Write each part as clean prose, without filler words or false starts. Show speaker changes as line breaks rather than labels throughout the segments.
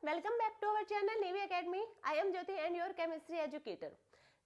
Welcome back to our channel navy academy. I am Jyoti and your chemistry educator.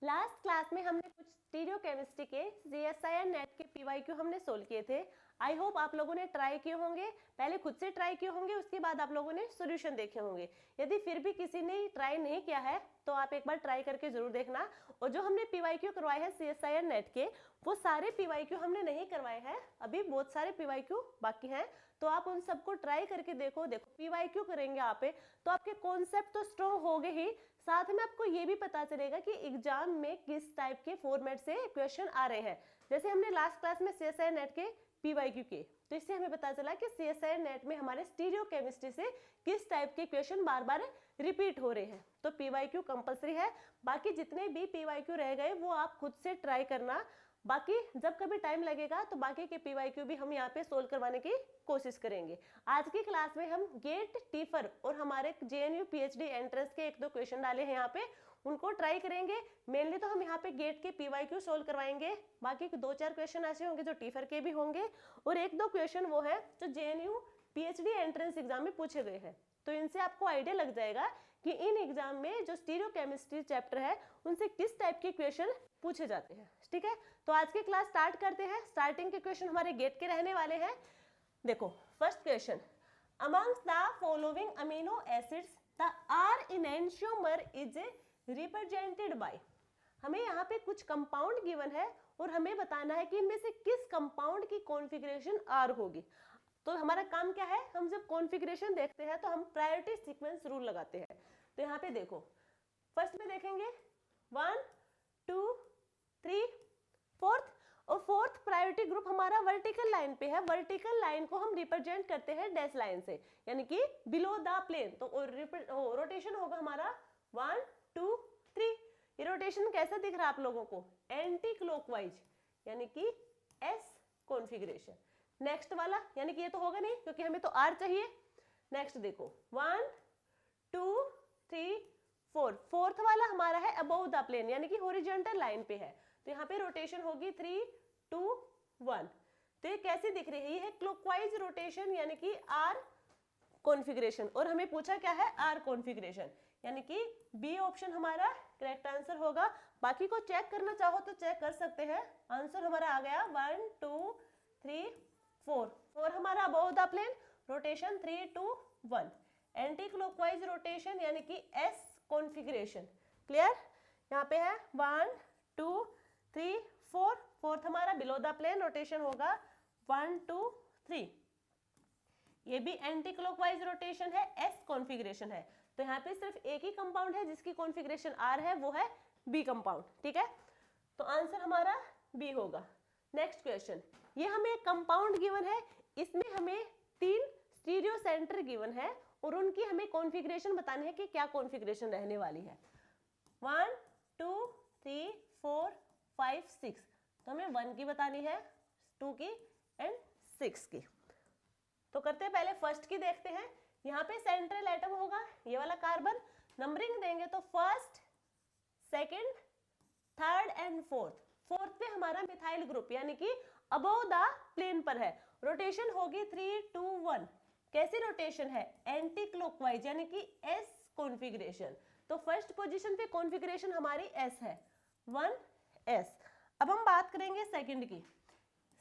Last class में हमने कुछ stereo chemistry के CSIR NET के PYQ हमने solve किए थे। आई होप आप लोगों ने ट्राई किए होंगे, पहले खुद से ट्राई किए होंगे, उसके बाद आप लोगों ने सॉल्यूशन देखे होंगे। यदि फिर भी किसी ने ट्राई नहीं किया है तो आप एक बार ट्राई करके जरूर देखना। और जो हमने PYQ करवाए हैं CSIR नेट के, वो सारे PYQ हमने नहीं करवाए हैं, अभी बहुत सारे PYQ बाकी हैं, तो आप उन सबको ट्राई करके देखो। PYQ करेंगे आप तो आपके कॉन्सेप्ट तो स्ट्रॉन्ग हो गए ही, साथ में आपको ये भी पता चलेगा कि एग्जाम में किस टाइप के फॉर्मेट से क्वेश्चन आ रहे हैं। जैसे हमने लास्ट क्लास में CSIR नेट के PYQ के, तो इससे हमें पता चला कि CSIR नेट में हमारे स्टीरियो केमिस्ट्री से किस टाइप के क्वेश्चन बार बार रिपीट हो रहे हैं। तो PYQ कंपलसरी है, बाकी जितने भी PYQ रह गए वो आप खुद से ट्राई करना। बाकी जब कभी टाइम लगेगा तो बाकी के PYQ भी हम यहाँ पे सोल्व करवाने की कोशिश करेंगे। आज की क्लास में हम गेट, टीफर और हमारे JNU PhD एंट्रेंस के एक दो क्वेश्चन डाले हैं यहाँ पे, उनको ट्राई करेंगे। मेनली तो हम यहाँ पे गेट के PYQ सोल्व करवाएंगे, बाकी दो चार क्वेश्चन ऐसे होंगे जो टीफर के भी होंगे, और एक दो क्वेश्चन वो है जो JNU PhD एंट्रेंस एग्जाम में पूछे गए हैं। तो इनसे आपको आइडिया लग जाएगा कि इन एग्जाम में जो स्टीरियो केमिस्ट्री चैप्टर है उनसे किस टाइप के क्वेश्चन पूछे जाते हैं। ठीक है, तो आज की क्लास स्टार्ट करते हैं। स्टार्टिंग के क्वेश्चन हमारे गेट के रहने वाले हैं। देखो first question, amongst the following amino acids the R enantiomer is represented by. हमें यहाँ पे कुछ कंपाउंड गिवन है और हमें बताना है कि इनमें से किस कंपाउंड की कॉन्फ़िगरेशन R होगी। तो हमारा काम क्या है, हम जब कॉन्फ़िगरेशन देखते हैं तो हम प्रायोरिटी सीक्वेंस रूल लगाते हैं। तो यहाँ पे देखो फर्स्ट में देखेंगे 1 2 3 फोर्थ, और फोर्थ प्रायोरिटी ग्रुप हमारा वर्टिकल लाइन पे है। वर्टिकल लाइन को हम रिप्रेजेंट करते हैं डैश लाइन से, यानी कि बिलो द प्लेन। तो रोटेशन होगा हमारा 1 2 3। ये रोटेशन कैसे दिख रहा है आप लोगों को, एंटी क्लॉकवाइज, यानी कि एस कॉन्फ़िगरेशन। नेक्स्ट वाला, यानी कि ये तो होगा नहीं क्योंकि हमें तो R चाहिए। नेक्स्ट देखो 1 2 3 4, फोर्थ वाला हमारा है अबव द प्लेन, यानी कि हॉरिजॉन्टल लाइन पे है। तो यहाँ पे रोटेशन होगी 3 2 1। तो ये कैसी दिख रही है, ये है क्लॉकवाइज रोटेशन, यानी कि R कॉन्फ़िगरेशन। और हमें पूछा क्या है, R कॉन्फ़िगरेशन, यानी कि बी ऑप्शन हमारा करेक्ट आंसर होगा। बाकी को चेक करना चाहो तो चेक कर सकते हैं। आंसर हमारा आ गया 1 2 3 4। 4 हमारा above the plane, rotation 3 2 1। Anti clockwise rotation यानी कि एस कॉन्फ़िगरेशन। क्लियर, यहाँ पे है 1 2 3 4। फोर्थ हमारा बिलो द प्लेन, रोटेशन होगा 1 2 3। ये भी एंटी क्लॉकवाइज रोटेशन है, एस कॉन्फ़िगरेशन है। तो यहाँ पे सिर्फ एक ही कंपाउंड है जिसकी कॉन्फ़िगरेशन R है, वो है बी कंपाउंड। ठीक है, तो आंसर हमारा बी होगा। नेक्स्ट क्वेश्चन, ये हमें कंपाउंड गिवन है, इसमें हमें 3 स्टीरियो सेंटर गिवन है और उनकी हमें कॉन्फ़िगरेशन बतानी है कि क्या कॉन्फ़िगरेशन रहने वाली है। 1 2 3 4 5 6। तो हमें 1 की बतानी है, 2 की एंड 6 की। तो करते हैं, पहले फर्स्ट की देखते हैं। यहाँ पे सेंट्रल एटम होगा ये वाला कार्बन। नंबरिंग देंगे तो first second third and fourth. Fourth पे हमारा मिथाइल ग्रुप, यानी कि अबव द प्लेन पर है। रोटेशन होगी 3 2 1। कैसी रोटेशन है, एंटी क्लॉकवाइज, यानी कि एस कॉन्फ़िगरेशन। तो फर्स्ट पोजीशन पे कॉन्फ़िगरेशन हमारी एस है, 1 एस। अब हम बात करेंगे सेकंड की।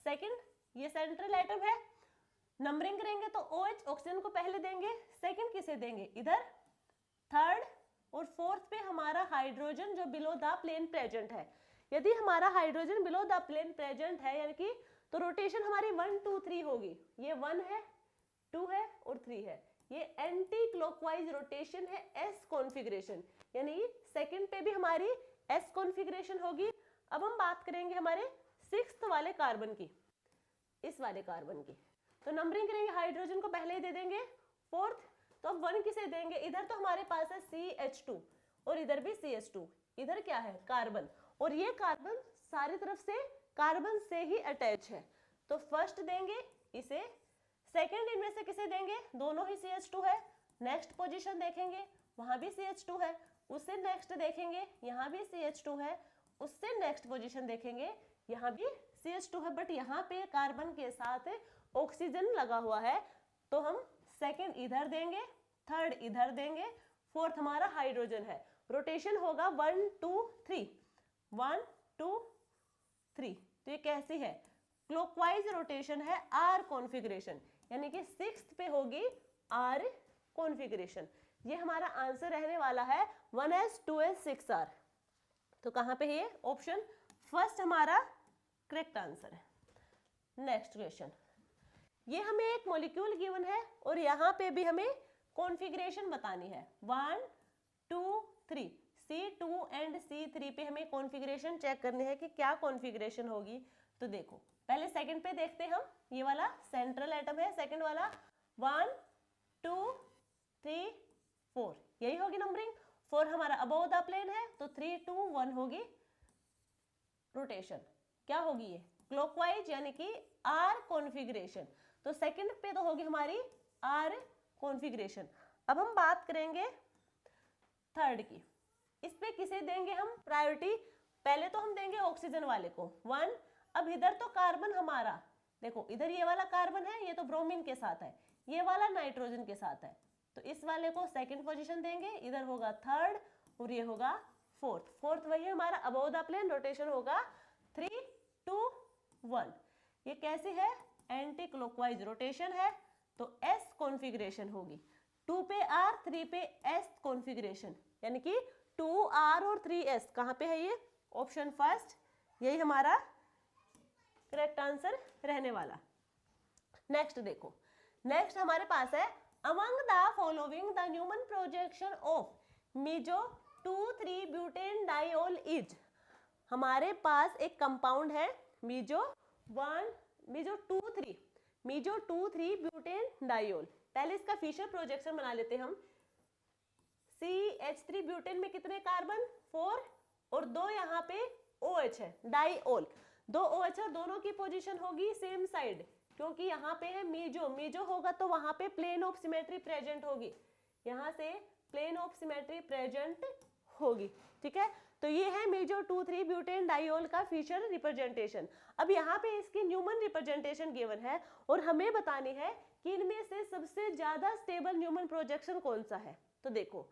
सेकंड ये सेंट्रल एटम है, नंबरिंग करेंगे तो OH ऑक्सीजन को पहले देंगे, सेकंड किसे देंगे इधर, थर्ड, और फोर्थ पे हमारा हाइड्रोजन जो बिलो द प्लेन प्रेजेंट है। यदि हमारा hydrogen below the plane present है, यानी कि तो रोटेशन हमारी 1 2 3 होगी। ये 1 है, 2 है और 3 है। ये एंटी क्लॉकवाइज रोटेशन है, एस कॉन्फ़िगरेशन, यानी सेकंड पे भी हमारी एस कॉन्फ़िगरेशन होगी। अब हम बात करेंगे हमारे 6th वाले कार्बन की, इस वाले कार्बन की। तो नंबरिंग करेंगे, हाइड्रोजन को पहले ही दे देंगे, फोर्थ। तो अब 1 किसे देंगे, इधर तो हमारे पास है CH2 और इधर भी CH2। इधर क्या है, कार्बन, और ये कार्बन सारी तरफ से कार्बन से ही अटैच है। तो फर्स्ट देंगे इसे, सेकंड इनमें से किसे देंगे, दोनों ही CH2 है। नेक्स्ट पोजीशन देखेंगे, वहां भी CH2 है। उससे नेक्स्ट देखेंगे, यहाँ भी CH2 है। उससे नेक्स्ट पोजीशन देखेंगे, यहाँ भी CH2 है, बट यहाँ पे कार्बन के साथ ऑक्सीजन लगा हुआ है। तो हम सेकंड इधर देंगे, थर्ड इधर देंगे, फोर्थ हमारा हाइड्रोजन है, रोटेशन होगा 1 2 3, 1 2 3। तो ये कैसी है, क्लॉकवाइज रोटेशन है आर कॉन्फ़िगरेशन, यानी कि सिक्स्थ पे होगी आर कॉन्फ़िगरेशन। ये हमारा आंसर रहने वाला है 1s 2s 6r। तो कहां पे है ये, ऑप्शन फर्स्ट हमारा करेक्ट आंसर है। नेक्स्ट क्वेश्चन, ये हमें एक मॉलिक्यूल गिवन है और यहाँ पे भी हमें कॉन्फ़िगरेशन बतानी है 1 2 3, C2 एंड C3 पे हमें कॉन्फ़िगरेशन चेक करनी है कि क्या कॉन्फ़िगरेशन होगी। तो देखो पहले सेकंड पे देखते हैं हम, ये वाला सेंट्रल एटम है, सेकंड वाला 1 2 3 4, यही होगी नंबरिंग। 4 हमारा अबव द प्लेन है, तो 3 2 1 होगी रोटेशन, क्या होगी ये क्लॉकवाइज, यानी कि आर कॉन्फ़िगरेशन। तो सेकंड पे तो होगी हमारी आर कॉन्फ़िगरेशन। अब हम बात करेंगे थर्ड की, इस पे किसे देंगे हम प्रायोरिटी, पहले तो हम देंगे ऑक्सीजन वाले को 1। अब इधर तो कार्बन हमारा, देखो इधर ये वाला कार्बन है, ये तो ब्रोमीन के साथ है, ये वाला नाइट्रोजन के साथ है, तो इस वाले को सेकंड पोजीशन देंगे, इधर होगा थर्ड और ये होगा फोर्थ। फोर्थ वही हमारा अबव द प्लेन, रोटेशन होगा 3 2 1। ये कैसी है, एंटी क्लॉकवाइज रोटेशन है, तो एस कॉन्फ़िगरेशन होगी। 2 पे आर, 3 पे एस कॉन्फ़िगरेशन, यानी कि 2r और 3s कहाँ पे है, ये ऑप्शन फर्स्ट, यही हमारा करेक्ट आंसर रहने वाला। नेक्स्ट देखो, नेक्स्ट हमारे पास है among the following the Newman projection of meso 2,3 butane diol is. हमारे पास एक कंपाउंड है मीजो 2,3 ब्यूटेन डाइऑल। पहले इसका फिशर प्रोजेक्शन बना लेते हैं हम। CH3 ब्यूटेन में कितने कार्बन, 4 और 2 यहाँ पे OH है, डाइऑल 2 OH और दोनों की पोजीशन होगी सेम साइड, क्योंकि यहाँ पे है मीजो होगा तो वहां पे प्लेन ऑफ सिमेट्री प्रेजेंट होगी, यहाँ से प्लेन ऑफ सिमेट्री प्रेजेंट होगी, ठीक है। तो ये है मीजो 2,3 ब्यूटेन डाइऑल का फिशर रिप्रेजेंटेशन। अब यहाँ पे इसकी न्यूमन रिप्रेजेंटेशन गिवन है और हमें बतानी है कि इनमें से सबसे ज्यादा स्टेबल न्यूमन प्रोजेक्शन कौन सा है। तो देखो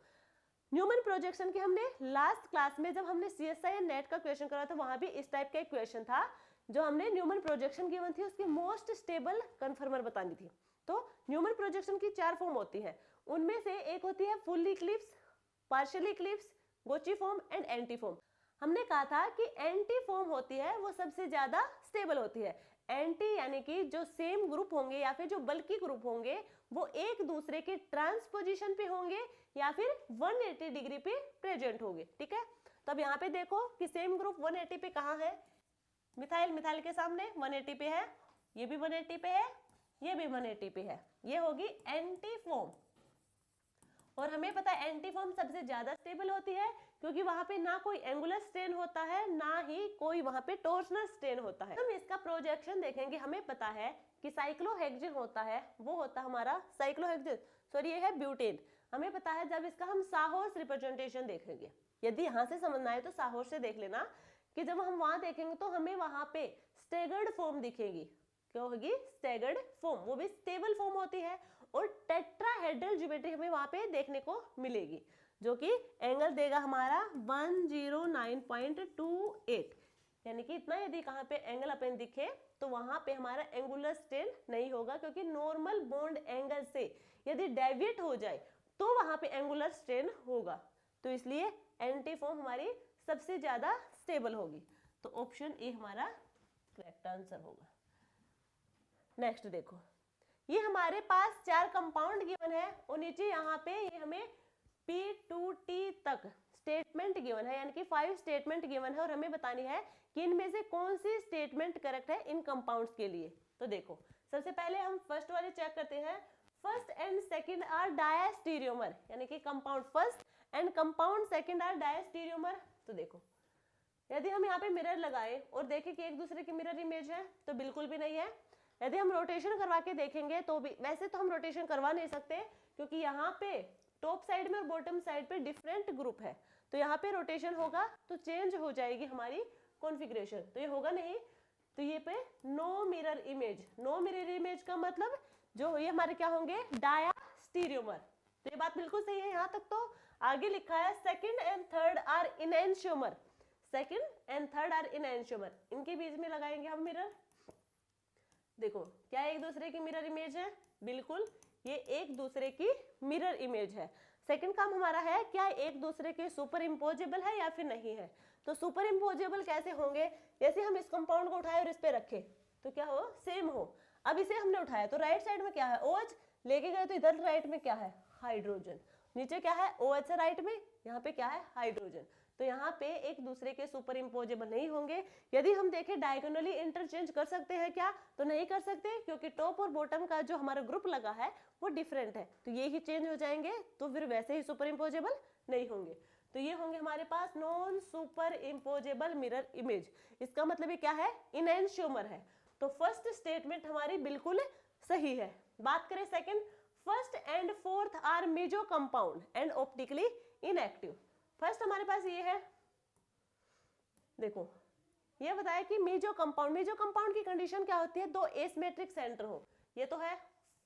न्यूमन प्रोजेक्शन की हमने लास्ट क्लास में जब हमने CSI या नेट का क्वेश्चन करा था, वहां भी इस टाइप का एक क्वेश्चन था, जो हमने न्यूमन प्रोजेक्शन गिवन थी उसकी मोस्ट स्टेबल कन्फर्मर बतानी थी। तो न्यूमन प्रोजेक्शन की 4 फॉर्म होती है, उनमें से एक होती है full eclipse, partial eclipse, gauche form and anti form. हमने कहा था कि एंटी फॉर्म होती है वो सबसे ज्यादा स्टेबल होती है। एंटी यानी कि जो सेम ग्रुप होंगे या फिर जो बल्कि ग्रुप होंगे वो एक दूसरे के ट्रांसपोजिशन पे होंगे या फिर 180 डिग्री पे प्रेजेंट होंगे, ठीक है। तो अब यहाँ पे देखो कि सेम ग्रुप 180 पे कहाँ है, मिथाइल के सामने 180 पे है, ये भी 180 पे है, ये भी 180 पे है, ये होगी एंटी फॉर्म। और हमें पता है एंटी फॉर्म सबसे ज्यादा स्टेबल होती है, क्योंकि वहां पे ना कोई एंगुलर स्ट्रेन होता है ना ही कोई वहां पे टॉर्सनल स्ट्रेन होता है। हम इसका प्रोजेक्शन देखेंगे, हमें पता है कि साइक्लोहेक्सेन होता है, वो होता हमारा साइक्लोहेक्सेन, सॉरी ये है ब्यूटेन। हमें पता है जब इसका हम साहोर्स रिप्रेजेंटेशन देखेंगे, यदि यहाँ से समझना है तो साहोर्स से देख लेना, कि जब हम वहां देखेंगे तो हमें वहां पे स्टेगर्ड फॉर्म दिखेगी, क्या होगी स्टेगर्ड फॉर्म, वो भी स्टेबल फॉर्म होती है। और टेट्राहेड्रल ज्योमेट्री हमें वहां पे देखने को मिलेगी, जो कि एंगल देगा हमारा 109.28, यानी कि इतना यदि कहाँ पे एंगल अपन दिखे तो वहां पे हमारा एंगुलर स्ट्रेन नहीं होगा, क्योंकि नॉर्मल बॉन्ड एंगल से यदि डेविएट हो जाए तो वहां पे एंगुलर स्ट्रेन होगा। तो इसलिए एंटी फॉर्म हमारी सबसे ज्यादा स्टेबल होगी, तो ऑप्शन ए हमारा करेक्ट आंसर होगा। नेक्स्ट देखो, ये हमारे पास 4 कंपाउंड गिवन है और नीचे यहाँ पे ये हमें P2T तक स्टेटमेंट गिवन है, यानी कि 5 स्टेटमेंट गिवन है और हमें बतानी है कि इनमें से कौन सी स्टेटमेंट करेक्ट है इन कंपाउंड्स के लिए। तो देखो सबसे पहले हम फर्स्ट वाले चेक करते हैं, first and second are diastereomer, यानी कि compound first and compound second are diastereomer. तो देखो यदि हम यहाँ पे मिरर लगाए और देखें कि एक दूसरे की मिरर इमेज है, तो बिल्कुल भी नहीं है। यदि हम रोटेशन करवा के देखेंगे तो भी, वैसे तो हम रोटेशन करवा नहीं सकते क्योंकि यहाँ पे टॉप साइड में और बॉटम साइड पे डिफरेंट ग्रुप है, तो यहाँ पे रोटेशन होगा तो चेंज हो जाएगी हमारी कॉन्फ़िगरेशन, तो ये होगा नहीं। तो ये पे no mirror image, no mirror image का मतलब जो ये हमारे क्या होंगे डायास्टीरियोमर, तो ये बात बिल्कुल सही है यहाँ तक। तो आगे लिखा है second and third are enantiomer, second and third are enantiomer, इनके बीच में लगाएंगे हम मिरर। देखो क्या एक दूसरे की मिरर इमेज है, बिल्कुल ये एक दूसरे की मिरर इमेज है। सेकंड काम हमारा है क्या एक दूसरे के सुपर इम्पोजेबल है या फिर नहीं है। तो सुपर इम्पोजेबल कैसे होंगे, जैसे हम इस कंपाउंड को उठाए और इस पे रखे तो क्या हो, सेम हो। अब इसे हमने उठाया तो राइट साइड में क्या है OH, लेके गए तो इधर राइट में क्या है हाइड्रोजन, नीचे क्या है OH है राइट में, यहाँ पे क्या है हाइड्रोजन। तो यहाँ पे एक दूसरे के सुपर इम्पोजेबल नहीं होंगे। यदि हम देखें डायगोनली इंटरचेंज कर सकते हैं क्या, तो नहीं कर सकते, क्योंकि टॉप और बॉटम का जो हमारा ग्रुप लगा है वो डिफरेंट है, तो ये ही चेंज हो जाएंगे, तो फिर वैसे ही सुपर इम्पोजेबल नहीं होंगे। तो ये होंगे हमारे पास non superimposable mirror image. इसका मतलब ये क्या है, इनएंशियोमर है। तो फर्स्ट स्टेटमेंट हमारी बिल्कुल सही है। बात करें second, first and fourth are meso compound and optically inactive. First हमारे पास ये है, देखो ये बताया कि मेजो कंपाउंड की कंडीशन क्या होती है, दो एसिमेट्रिक सेंटर हो, ये तो है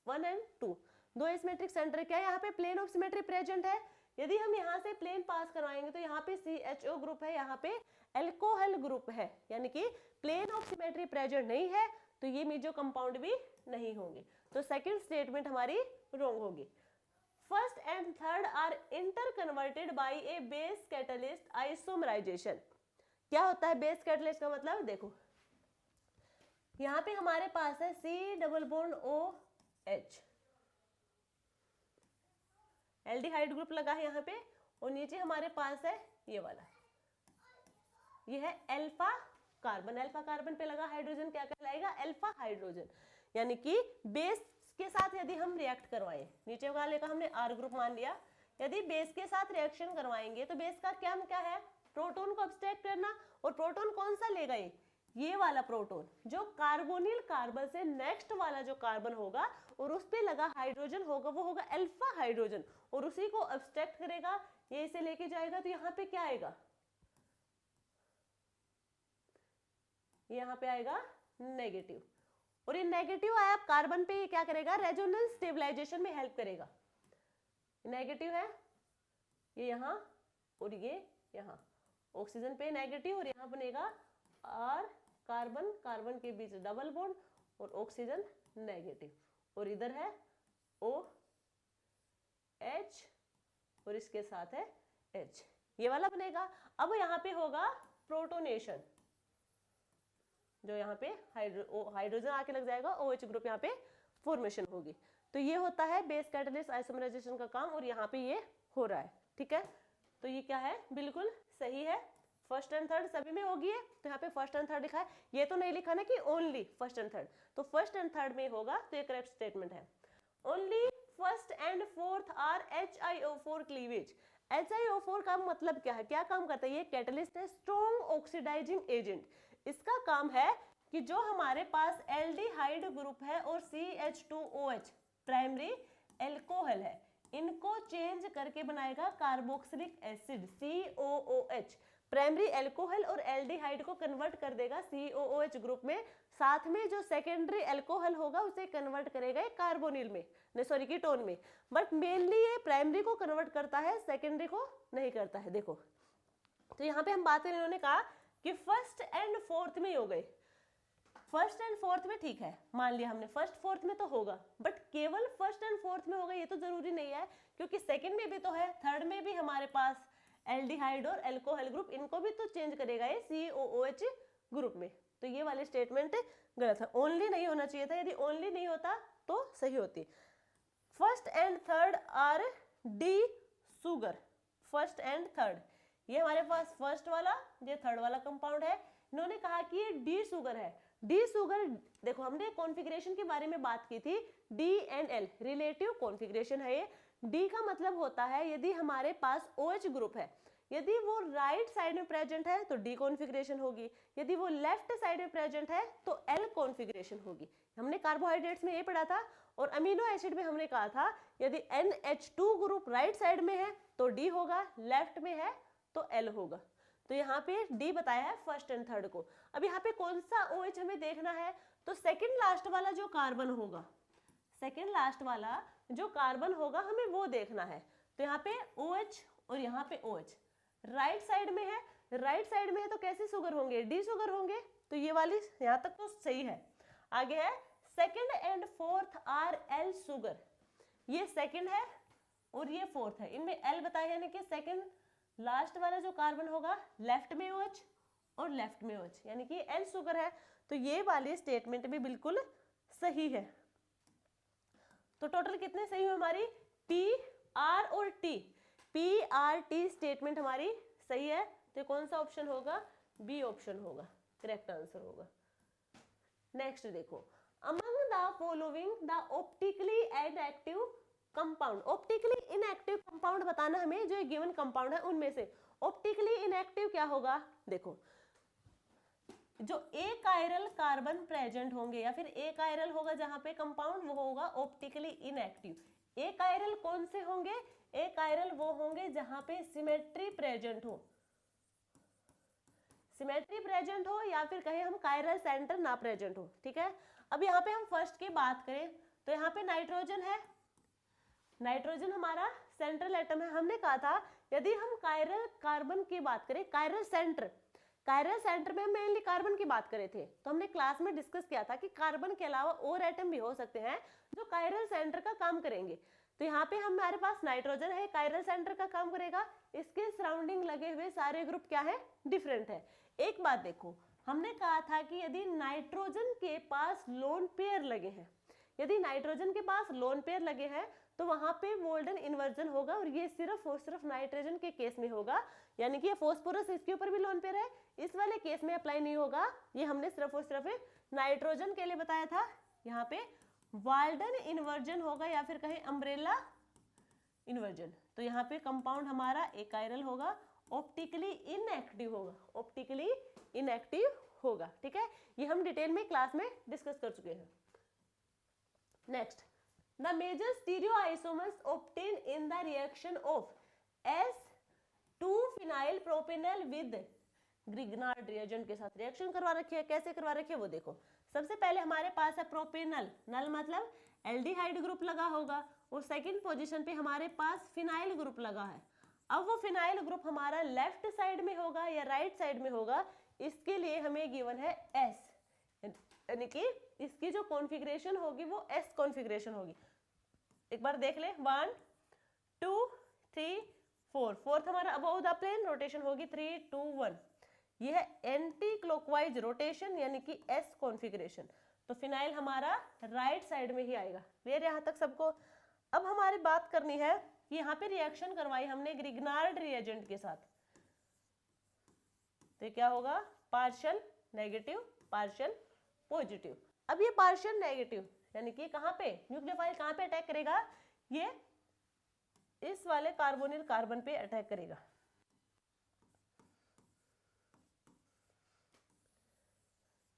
1 और 2, दो एसिमेट्रिक सेंटर। क्या यहाँ पे प्लेन ऑफ सिमेट्री प्रेजेंट है, यदि हम यहाँ से प्लेन पास करवाएंगे तो यहाँ पे CHO ग्रुप है, यहाँ पे एल्कोहल ग्रुप है, यानी कि प्लेन ऑफ सिमेट्री प्रेजेंट नहीं है, तो ये मेजो कंपाउंड भी नहीं होंगे। तो सेकंड स्टेटमेंट हमारी रॉन्ग होगी। First and third are interconverted by a base catalyst isomerization. क्या होता है बेस कैटलिस्ट का मतलब, देखो यहाँ पे हमारे पास है C double bond OH, aldehyde group लगा है यहाँ पे, और नीचे हमारे पास है ये वाला, ये है अल्फा कार्बन पे लगा हाइड्रोजन क्या कहलाएगा, अल्फा हाइड्रोजन। यानी कि बेस के साथ यदि हम रिएक्ट करवाएं, नीचे वाले का हमने R ग्रुप मान लिया, यदि बेस के साथ रिएक्शन करवाएंगे तो बेस का क्या है, प्रोटॉन को अब्स्ट्रैक्ट करना, और प्रोटॉन कौन सा लेगा, ये वाला प्रोटॉन जो कार्बोनिल कार्बन से नेक्स्ट वाला जो कार्बन होगा और उस पे लगा हाइड्रोजन होगा, वो होगा अल्फा हाइड्रोजन, और उसी को अब्स्ट्रैक्ट करेगा, ये इसे लेके जाएगा, तो यहाँ पे क्या आएगा, यहाँ पे आएगा नेगेटिव, और ये नेगेटिव आया कार्बन पे, ये क्या करेगा, रेजोनेंस स्टेबलाइजेशन में हेल्प करेगा। नेगेटिव है ये यहाँ और ये यहाँ, ऑक्सीजन पे नेगेटिव, और यहाँ बनेगा R कार्बन के बीच डबल बॉन्ड और ऑक्सीजन नेगेटिव, और इधर है OH और इसके साथ है H, ये वाला बनेगा। अब यहाँ पे होगा प्रोटोनेशन, जो यहाँ पे हाइड्रोजन आके लग जाएगा, OH ग्रुप यहाँ पे फॉर्मेशन होगी। तो ये होता है बेस कैटलिस्ट आइसोमराइजेशन का काम, और यहाँ पे ये हो रहा है, ठीक है। तो ये क्या है, बिल्कुल सही है, फर्स्ट एंड थर्ड सभी में होगी है, तो यहाँ पे फर्स्ट एंड थर्ड लिखा है, ये तो नहीं लिखा ना कि ओनली फर्स्ट एंड थर्ड, तो फर्स्ट एंड थर्ड में होगा, तो ये करेक्ट स्टेटमेंट है। Only first and fourth are HiO4 cleavage. HiO4 का मतलब क्या है, क्या काम करता है, ये कैटलिस्ट है, स्ट्रॉन्ग ऑक्सीडाइजिंग एजेंट। इसका काम है कि जो हमारे पास एल्डिहाइड ग्रुप है और CH2OH प्राइमरी एल्कोहल है, इनको चेंज करके बनाएगा carboxylic acid COOH, primary alcohol और एल्डिहाइड को कन्वर्ट कर देगा COOH ग्रुप में, साथ में जो सेकेंडरी एल्कोहल होगा उसे कन्वर्ट करेगा कार्बोनिल में, सॉरी कीटोन में, बट मेनली ये प्राइमरी को कन्वर्ट करता है, सेकेंडरी को नहीं करता है। देखो तो यहाँ पे हम बात करें, इन्होंने कहा कि फर्स्ट एंड फोर्थ में हो गए, फर्स्ट एंड फोर्थ में ठीक है, मान लिया हमने फर्स्ट फोर्थ में तो होगा, बट केवल फर्स्ट एंड फोर्थ में होगा ये तो जरूरी नहीं है, क्योंकि सेकंड में भी तो है, थर्ड में भी हमारे पास एल्डिहाइड और एल्कोहल ग्रुप, इनको भी तो चेंज करेगा ये COOH ग्रुप में। तो ये वाले स्टेटमेंट गलत है, ओनली नहीं होना चाहिए था, यदि ओनली नहीं होता तो सही होती। First and third R D sugar, first and third, ये हमारे पास फर्स्ट वाला, ये थर्ड वाला कंपाउंड है, इन्होंने कहा कि ये डी सुगर है। डी सुगर, देखो हमने कॉन्फ़िगरेशन के बारे में बात की थी, DNL रिलेटिव कॉन्फ़िगरेशन है ये। डी का मतलब होता है यदि हमारे पास OH ग्रुप है, यदि वो राइट साइड में प्रेजेंट है तो डी कॉन्फ़िगरेशन होगी, यदि वो लेफ्ट साइड में प्रेजेंट है तो एल कॉन्फ़िगरेशन होगी। हमने कार्बोहाइड्रेट्स में ये पढ़ा था, और अमीनो एसिड में हमने कहा था यदि NH2 ग्रुप राइट साइड में है तो डी होगा, लेफ्ट में है तो एल होगा। तो यहाँ पे डी बताया है फर्स्ट एंड थर्ड को। अब यहाँ पे कौन सा OH हमें देखना है, तो सेकंड लास्ट वाला जो कार्बन होगा, सेकेंड लास्ट वाला जो कार्बन होगा हमें वो देखना है। तो यहाँ पे OH और यहाँ पे OH राइट साइड में है, राइट साइड में है तो कैसे शुगर होंगे, डी शुगर होंगे। तो ये वाली यहाँ तक तो सही है। आगे है second and fourth R L sugar, ये सेकेंड है और ये फोर्थ है, इनमें एल बताया यानी कि सेकेंड लास्ट वाला जो कार्बन होगा लेफ्ट में OH और लेफ्ट में OH यानी कि एल शुगर है। तो ये वाली स्टेटमेंट भी बिल्कुल सही है। तो टोटल कितने सही हुए हमारी, P, R और T, P, R, T statement हमारी सही है। तो कौन सा ऑप्शन होगा, बी ऑप्शन होगा, करेक्ट आंसर होगा। नेक्स्ट देखो, among the following the optically inactive compound, optically inactive compound बताना हमें, जो गिवन कंपाउंड है उनमें से ऑप्टिकली इनएक्टिव क्या होगा। देखो जो एक कायरल कार्बन प्रेजेंट होंगे या फिर एक कायरल होगा जहां पे कंपाउंड, वो होगा ऑप्टिकली इनएक्टिव। एक कायरल कौन से होंगे, एक कायरल वो होंगे जहां पे सिमेट्री प्रेजेंट हो, सिमेट्री प्रेजेंट हो या फिर कहे हम कायरल सेंटर ना प्रेजेंट हो। ठीक है, अब यहाँ पे हम फर्स्ट की बात करें तो यहाँ पे नाइट्रोजन है, नाइट्रोजन हमारा सेंट्रल एटम है। हमने कहा था यदि हम कायरल कार्बन की बात करें, कायरल सेंटर में मेनली कार्बन की बात करे थे, तो हमने क्लास में डिस्कस किया था कि कार्बन के अलावा और एटम भी हो सकते हैं जो कायरल सेंटर का काम करेंगे। तो यहाँ पे हमारे पास नाइट्रोजन है, कायरल सेंटर का काम करेगा, इसके सराउंडिंग लगे हुए सारे ग्रुप क्या है, डिफरेंट है। एक बात देखो, हमने कहा था कि यदि नाइट्रोजन के पास लोन पेयर लगे हैं, यदि नाइट्रोजन के पास लोन पेयर लगे हैं तो वहां पे वोल्डन इन्वर्जन होगा, और ये सिर्फ और सिर्फ नाइट्रोजन के केस में होगा, यानी कि ये फॉस्फोरस इसके ऊपर भी लोन पेयर है, इस वाले केस में अप्लाई नहीं होगा। ये हमने सिर्फ और सिर्फ नाइट्रोजन के लिए बताया था। यहाँ पे वॉल्डन इन्वर्जन होगा या फिर कहें अम्ब्रेला इन्वर्जन। तो यहाँ पे कंपाउंड हमारा एकाइरल होगा, ऑप्टिकली इनएक्टिव होगा, ऑप्टिकली इनएक्टिव होगा। ठीक है, ये हम डिटेल में क्लास में डिस्कस कर चुके हैं। Next, the major stereoisomers obtained in the reaction of S2-phenyl propanol with Grignard reagent के साथ रिएक्शन करवा रखी है। कैसे करवा रखी है वो देखो। सबसे पहले हमारे पास है प्रोपेनल, नल मतलब एल्डिहाइड ग्रुप लगा होगा, और सेकंड पोजीशन पे हमारे पास फिनाइल ग्रुप लगा है। अब वो फिनाइल ग्रुप हमारा लेफ्ट साइड में होगा या राइट साइड में होगा, इसके लिए हमें गिवन है S, यानी कि इसकी जो कॉन्फ़िगरेशन होगी वो S कॉन्फ़िगरेशन होगी। एक बार देख ले, 1 2 3 4, फोर्थ हमारा अबव द प्लेन, रोटेशन होगी 3 2 1। ये है एंटी क्लॉकवाइज रोटेशन यानी कि S कॉन्फ़िगरेशन। तो फिनाइल हमारा राइट साइड में ही आएगा। क्लियर यहाँ तक सबको। अब हमारी बात करनी है कि यहाँ पे रिएक्शन करवाई हमने ग्रिग्नार्ड रिएजेंट के साथ, तो क्या होगा, पार्शियल नेगेटिव पार्शियल पॉजिटिव। अब ये पार्शियल नेगेटिव यानी कि कहाँ पे न्यूक्लियोफाइल कहाँ पे अटैक करेगा, ये इस वाले कार्बोनिल कार्बन पे अटैक करेगा।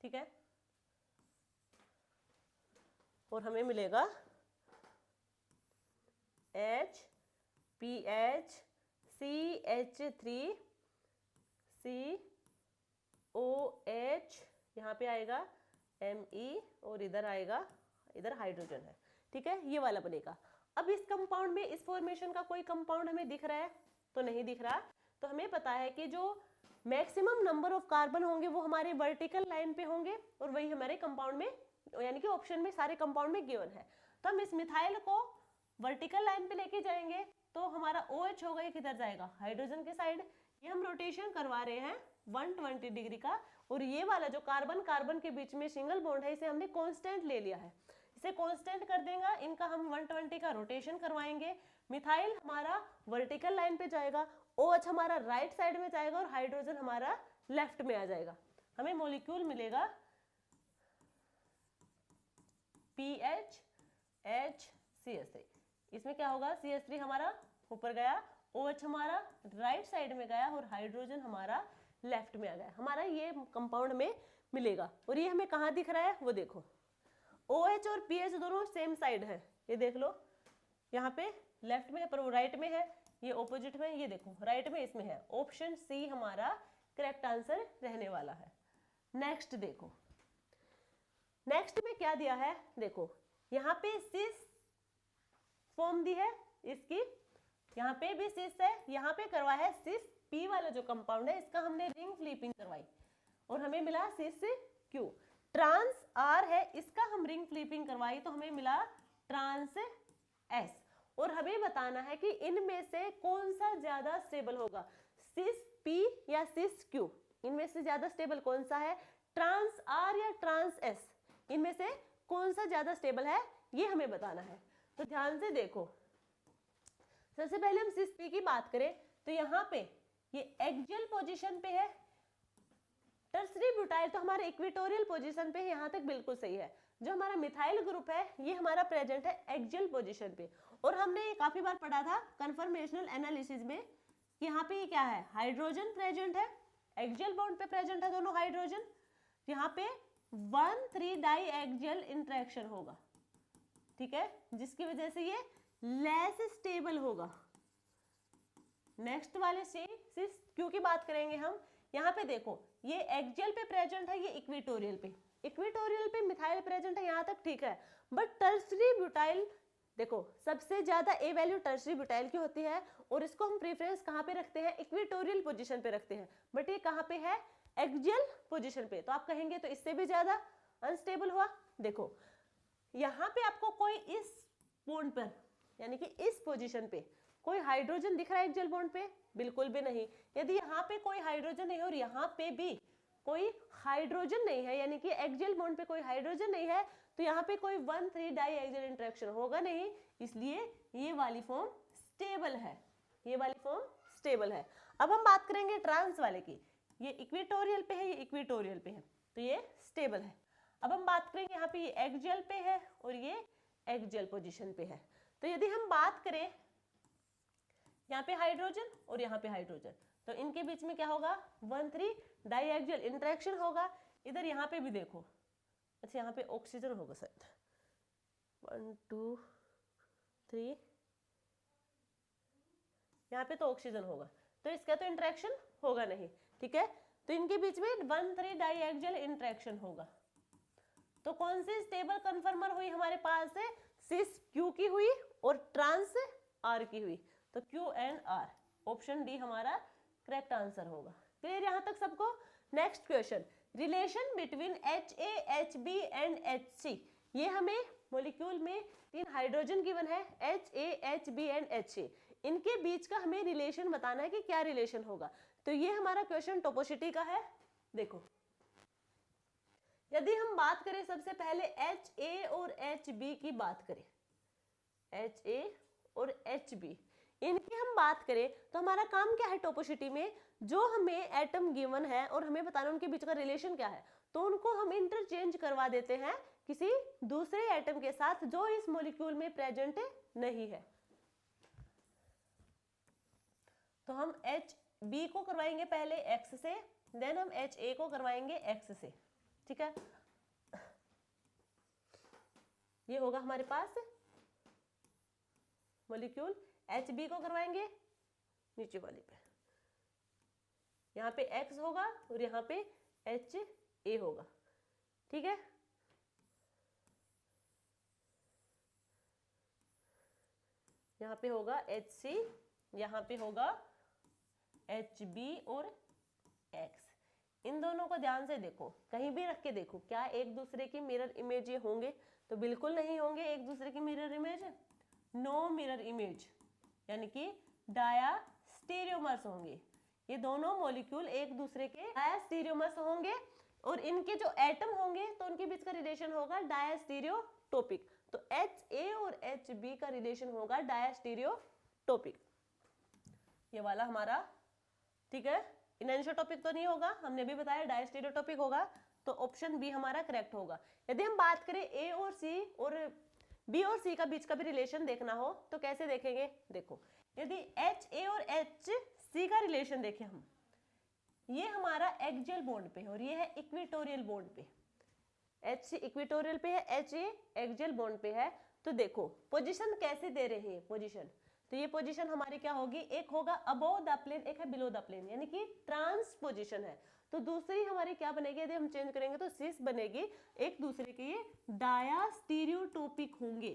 ठीक है, और हमें मिलेगा HPH CH3 COH, यहाँ पे आएगा Me और इधर आएगा, इधर हाइड्रोजन है। ठीक है, ये वाला बनेगा। अब इस कंपाउंड में इस फॉर्मेशन का कोई कंपाउंड हमें दिख रहा है तो नहीं दिख रहा। तो हमें पता है कि जो मैक्सिमम नंबर ऑफ कार्बन होंगे वो हमारे वर्टिकल लाइन पे होंगे, और वही हमारे कंपाउंड में यानी कि ऑप्शन में सारे कंपाउंड में गिवन है। तो हम इस मिथाइल को वर्टिकल लाइन पे लेके जाएंगे तो हमारा OH होगा, ये किधर जाएगा, हाइड्रोजन के साइड। ये हम रोटेशन करवा रहे हैं 120 डिग्री का, और ये वाला जो कार्बन कार्बन के बीच में सिंगल बॉन्ड है इसे हमने कांस्टेंट ले लिया है, इसे कांस्टेंट कर देगा, इनका हम 120 का रोटेशन करवाएंगे। मिथाइल हमारा वर्टिकल लाइन पे जाएगा, OH हमारा राइट साइड में जाएगा और हाइड्रोजन हमारा लेफ्ट में आ जाएगा। हमें मॉलिक्यूल मिलेगा PHHCH3। इसमें क्या होगा, CH3 हमारा ऊपर गया, OH हमारा राइट साइड में गया और हाइड्रोजन हमारा लेफ्ट में आ गया। हमारा ये कंपाउंड में मिलेगा। और ये हमें कहाँ दिख रहा है वो देखो, OH और PH दोनों सेम साइड है, ये देख लो, यहाँ पे लेफ्ट में है पर वो राइट में है, ये ऑपोजिट में, ये देखो राइट में इसमें है। ऑप्शन सी हमारा करेक्ट आंसर रहने वाला है। नेक्स्ट देखो, नेक्स्ट में क्या दिया है देखो, यहाँ पे सिस फॉर्म दी है इसकी, यहाँ पे भी सिस है, यहाँ पे करवा है सिस पी वाला जो कंपाउंड है इसका हमने रिंग फ्लिपिंग करवाई और हमें मिला सिस क्यू। ट्रांस आर है, इसका हम रिंग फ्लिपिंग करवाई तो हमें मिला ट्रांस एस। और हमें बताना है कि इनमें से कौन सा ज्यादा स्टेबल होगा, सिस पी या सिस क्यू, इनमें से ज्यादा स्टेबल कौन सा है, ट्रांस आर या ट्रांस एस, इनमें से कौन सा ज्यादा स्टेबल है ये हमें बताना है। तो ध्यान से देखो, सबसे पहले हम सिस पी की बात करें तो यहाँ पे ये एक्सियल पोजीशन पे है, टर्सरी ब्यूटाइल तो हमारे इक्वेटोरियल पोजीशन पे है, यहाँ तक बिल्कुल सही है। जो हमारा मिथाइल ग्रुप है ये हमारा प्रेजेंट है एक्सियल पोजीशन पे। और हमने ये काफी बार पढ़ा था कन्फर्मेशनल एनालिसिस में कि यहाँ पे ये क्या है, हाइड्रोजन प्रेजेंट है, एक्सियल बॉन्ड पे प्रेजेंट है दोनों हाइड्रोजन, यहाँ पे 1,3 डाई एक्सियल इंटरेक्शन होगा, ठीक है, जिसकी वजह से ये लेस स्टेबल होगा। नेक्स्ट वाले सिस क्यू की बात करेंगे हम, यहाँ पे देखो ये एक्सियल पे प्रेजेंट है, ये इक्वेटोरियल पे मिथाइल प्रेजेंट है, यहाँ तक ठीक है। बट टर्सरी ब्यूटाइल देखो सबसे ज्यादा ए वैल्यू टर्सरी ब्यूटाइल की होती है और इसको हम प्रेफरेंस कहाँ पे रखते हैं, इक्वेटोरियल पोजीशन पे रखते हैं, बट ये कहाँ पे है, एक्सियल पोजीशन पे। तो आप कहेंगे तो इससे भी ज्यादा अनस्टेबल हुआ। देखो यहाँ पे आपको कोई इस बॉन्ड पर यानी कि इस पोजीशन पे कोई हाइड्रोजन दिख रहा है एक्सियल बॉन्ड पे, बिल्कुल भी नहीं। यदि यहाँ पे कोई हाइड्रोजन नहीं और यहाँ पे भी कोई हाइड्रोजन नहीं है, यानी कि एक्सियल बॉन्ड पे कोई हाइड्रोजन नहीं है, तो यहाँ पे कोई 1,3 डाई एक्सियल इंटरेक्शन होगा नहीं, इसलिए ये वाली फॉर्म स्टेबल है, ये वाली फॉर्म स्टेबल है। अब हम बात करेंगे ट्रांस वाले की, ये इक्वेटोरियल पे है, ये इक्वेटोरियल पे है, तो ये स्टेबल है। अब हम बात करेंगे यहाँ पे ये एक्सियल पे है और ये एक्सियल पोजीशन पे है। तो यदि हम बात करें यहाँ पे हाइड्रोजन और यहाँ पे हाइड्रोजन, तो इनके बीच में क्या होगा, 1,3 डाई एक्सियल इंटरेक्शन होगा। इधर यहाँ पे भी देखो, अच्छा यहाँ पे ऑक्सीजन होगा शायद, 1 2 3, यहाँ पे तो ऑक्सीजन होगा, तो इसका तो इंटरेक्शन होगा नहीं, ठीक है। तो इनके बीच में 1,3 डाई एक्सियल इंटरेक्शन होगा। तो कौन सी स्टेबल कन्फर्मर हुई हमारे पास है, सिस क्यू की हुई और ट्रांस आर की हुई, तो Q and R, option D हमारा करेक्ट आंसर होगा। क्लियर यहाँ तक सबको। Next question, relation between HA, HB and HC। ये हमें मॉलिक्यूल में 3 हाइड्रोजन गिवन है, HA, HB एंड HA, इनके बीच का हमें रिलेशन बताना है कि क्या रिलेशन होगा। तो ये हमारा क्वेश्चन टोपोसिटी का है। देखो यदि हम बात करें सबसे पहले HA और HB की बात करें, HA और HB इनकी हम बात करें तो हमारा काम क्या है टोपोसिटी में, जो हमें एटम गिवन है और हमें बताना उनके बीच का रिलेशन क्या है, तो उनको हम इंटरचेंज करवा देते हैं किसी दूसरे एटम के साथ जो इस मॉलिक्यूल में प्रेजेंट नहीं है। तो हम HB को करवाएंगे पहले X से, देन हम HA को करवाएंगे X से, ठीक है। ये होगा हमारे पास मॉलिक्यूल, HB को करवाएंगे नीचे वाले पे, यहाँ पे X होगा और यहाँ पे HA होगा, ठीक है। यहाँ पे होगा HC, यहाँ पे होगा HB और X। इन दोनों को ध्यान से देखो, कहीं भी रख के देखो, क्या एक दूसरे की मिरर इमेज ये होंगे, तो बिल्कुल नहीं होंगे एक दूसरे की mirror image, no mirror image, यानी कि डायास्टीरियोमर्स होंगे। ये दोनों मॉलिक्यूल एक दूसरे के डायास्टीरियोमर्स होंगे और इनके जो एटम होंगे तो उनके बीच का रिलेशन होगा डायास्टीरियोटोपिक। तो HA और HB का रिलेशन होगा डायास्टीरियोटोपिक, ये वाला हमारा, ठीक है। इनएनिसोटोपिक तो नहीं होगा, हमने भी बताया डायस्टीरियोटोपिक होगा, तो ऑप्शन बी हमारा करेक्ट होगा। यदि हम बात करें ए और सी और बी और सी का बीच का भी रिलेशन देखना हो तो कैसे देखेंगे, देखो यदि एच ए और एच सी का रिलेशन देखें हम, ये हमारा एक्सियल बॉन्ड पे है और ये है इक्वेटोरियल बॉन्ड पे, एच सी इक्वेटोरियल पे है, एच ए एक्सियल बॉन्ड पे है। तो देखो पोजीशन कैसे दे रहे हैं पोजीशन, तो तो ये पोजीशन हमारी क्या होगी, एक होगा अबोव द प्लेन, एक है बिलो द प्लेन, यानी कि ट्रांस पोजीशन है। तो दूसरी हमारी क्या बनेगी, यदि हम चेंज करेंगे तो सिस बनेगी, एक दूसरे के ये डायास्टीरियोटोपिक होंगे।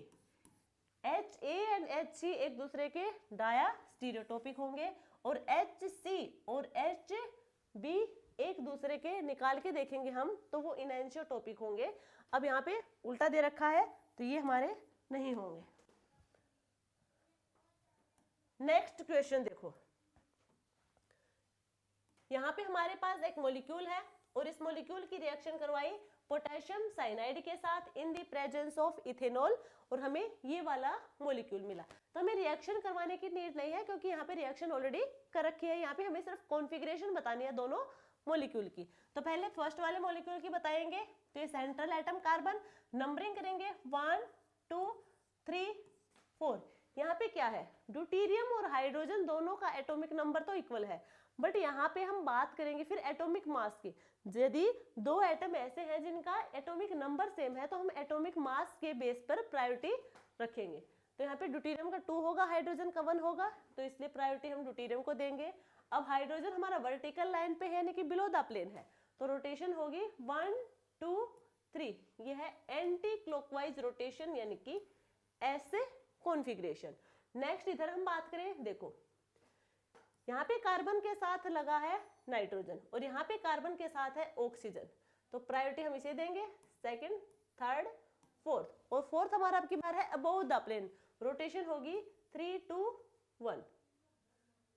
HA एंड HC एक दूसरे के डायास्टीरियोटोपिक होंगे, और HC और HB एक दूसरे के निकाल के देखेंगे हम तो वो इनएंशियोटोपिक होंगे। अब यहाँ पे उल्टा दे रखा है तो ये हमारे नहीं होंगे। नेक्स्ट क्वेश्चन देखो, यहाँ पे हमारे पास एक मॉलिक्यूल है और इस मॉलिक्यूल की रिएक्शन करवाई पोटेशियम साइनाइड के साथ in the presence of ethanol, और हमें ये वाला मॉलिक्यूल मिला। तो हमें रिएक्शन करवाने की नीड नहीं है क्योंकि यहाँ पे रिएक्शन ऑलरेडी कर रखी है। यहाँ पे हमें सिर्फ कॉन्फ़िगरेशन बतानी है दोनों मॉलिक्यूल की। तो पहले फर्स्ट वाले मॉलिक्यूल की बताएंगे। तो ये सेंट्रल एटम कार्बन, नंबरिंग करेंगे 1 2 3 4। यहाँ पे क्या है, ड्यूटेरियम और हाइड्रोजन दोनों का एटॉमिक नंबर तो इक्वल है, बट यहाँ पे हम बात करेंगे फिर एटॉमिक मास की। यदि दो एटम ऐसे हैं जिनका एटॉमिक नंबर सेम है तो हम एटॉमिक मास के बेस पर प्रायोरिटी रखेंगे। तो यहाँ पे ड्यूटेरियम का 2 होगा, हाइड्रोजन का 1 होगा, तो इसलिए प्रायोरिटी हम ड्यूटेरियम को देंगे। अब हाइड्रोजन हमारा वर्टिकल लाइन पे है यानी कि बिलो द प्लेन है, तो रोटेशन होगी 1 2 3। ये है एंटी क्लॉकवाइज रोटेशन यानी कि ऐसे कॉन्फ़िगरेशन। नेक्स्ट इधर हम बात करें, देखो यहाँ पे कार्बन के साथ लगा है नाइट्रोजन और यहाँ पे कार्बन के साथ है ऑक्सीजन, तो प्रायोरिटी हम इसे देंगे, सेकंड थर्ड फोर्थ। और फोर्थ हमारा अब की बार है अबोव द प्लेन, रोटेशन होगी 3 2 1।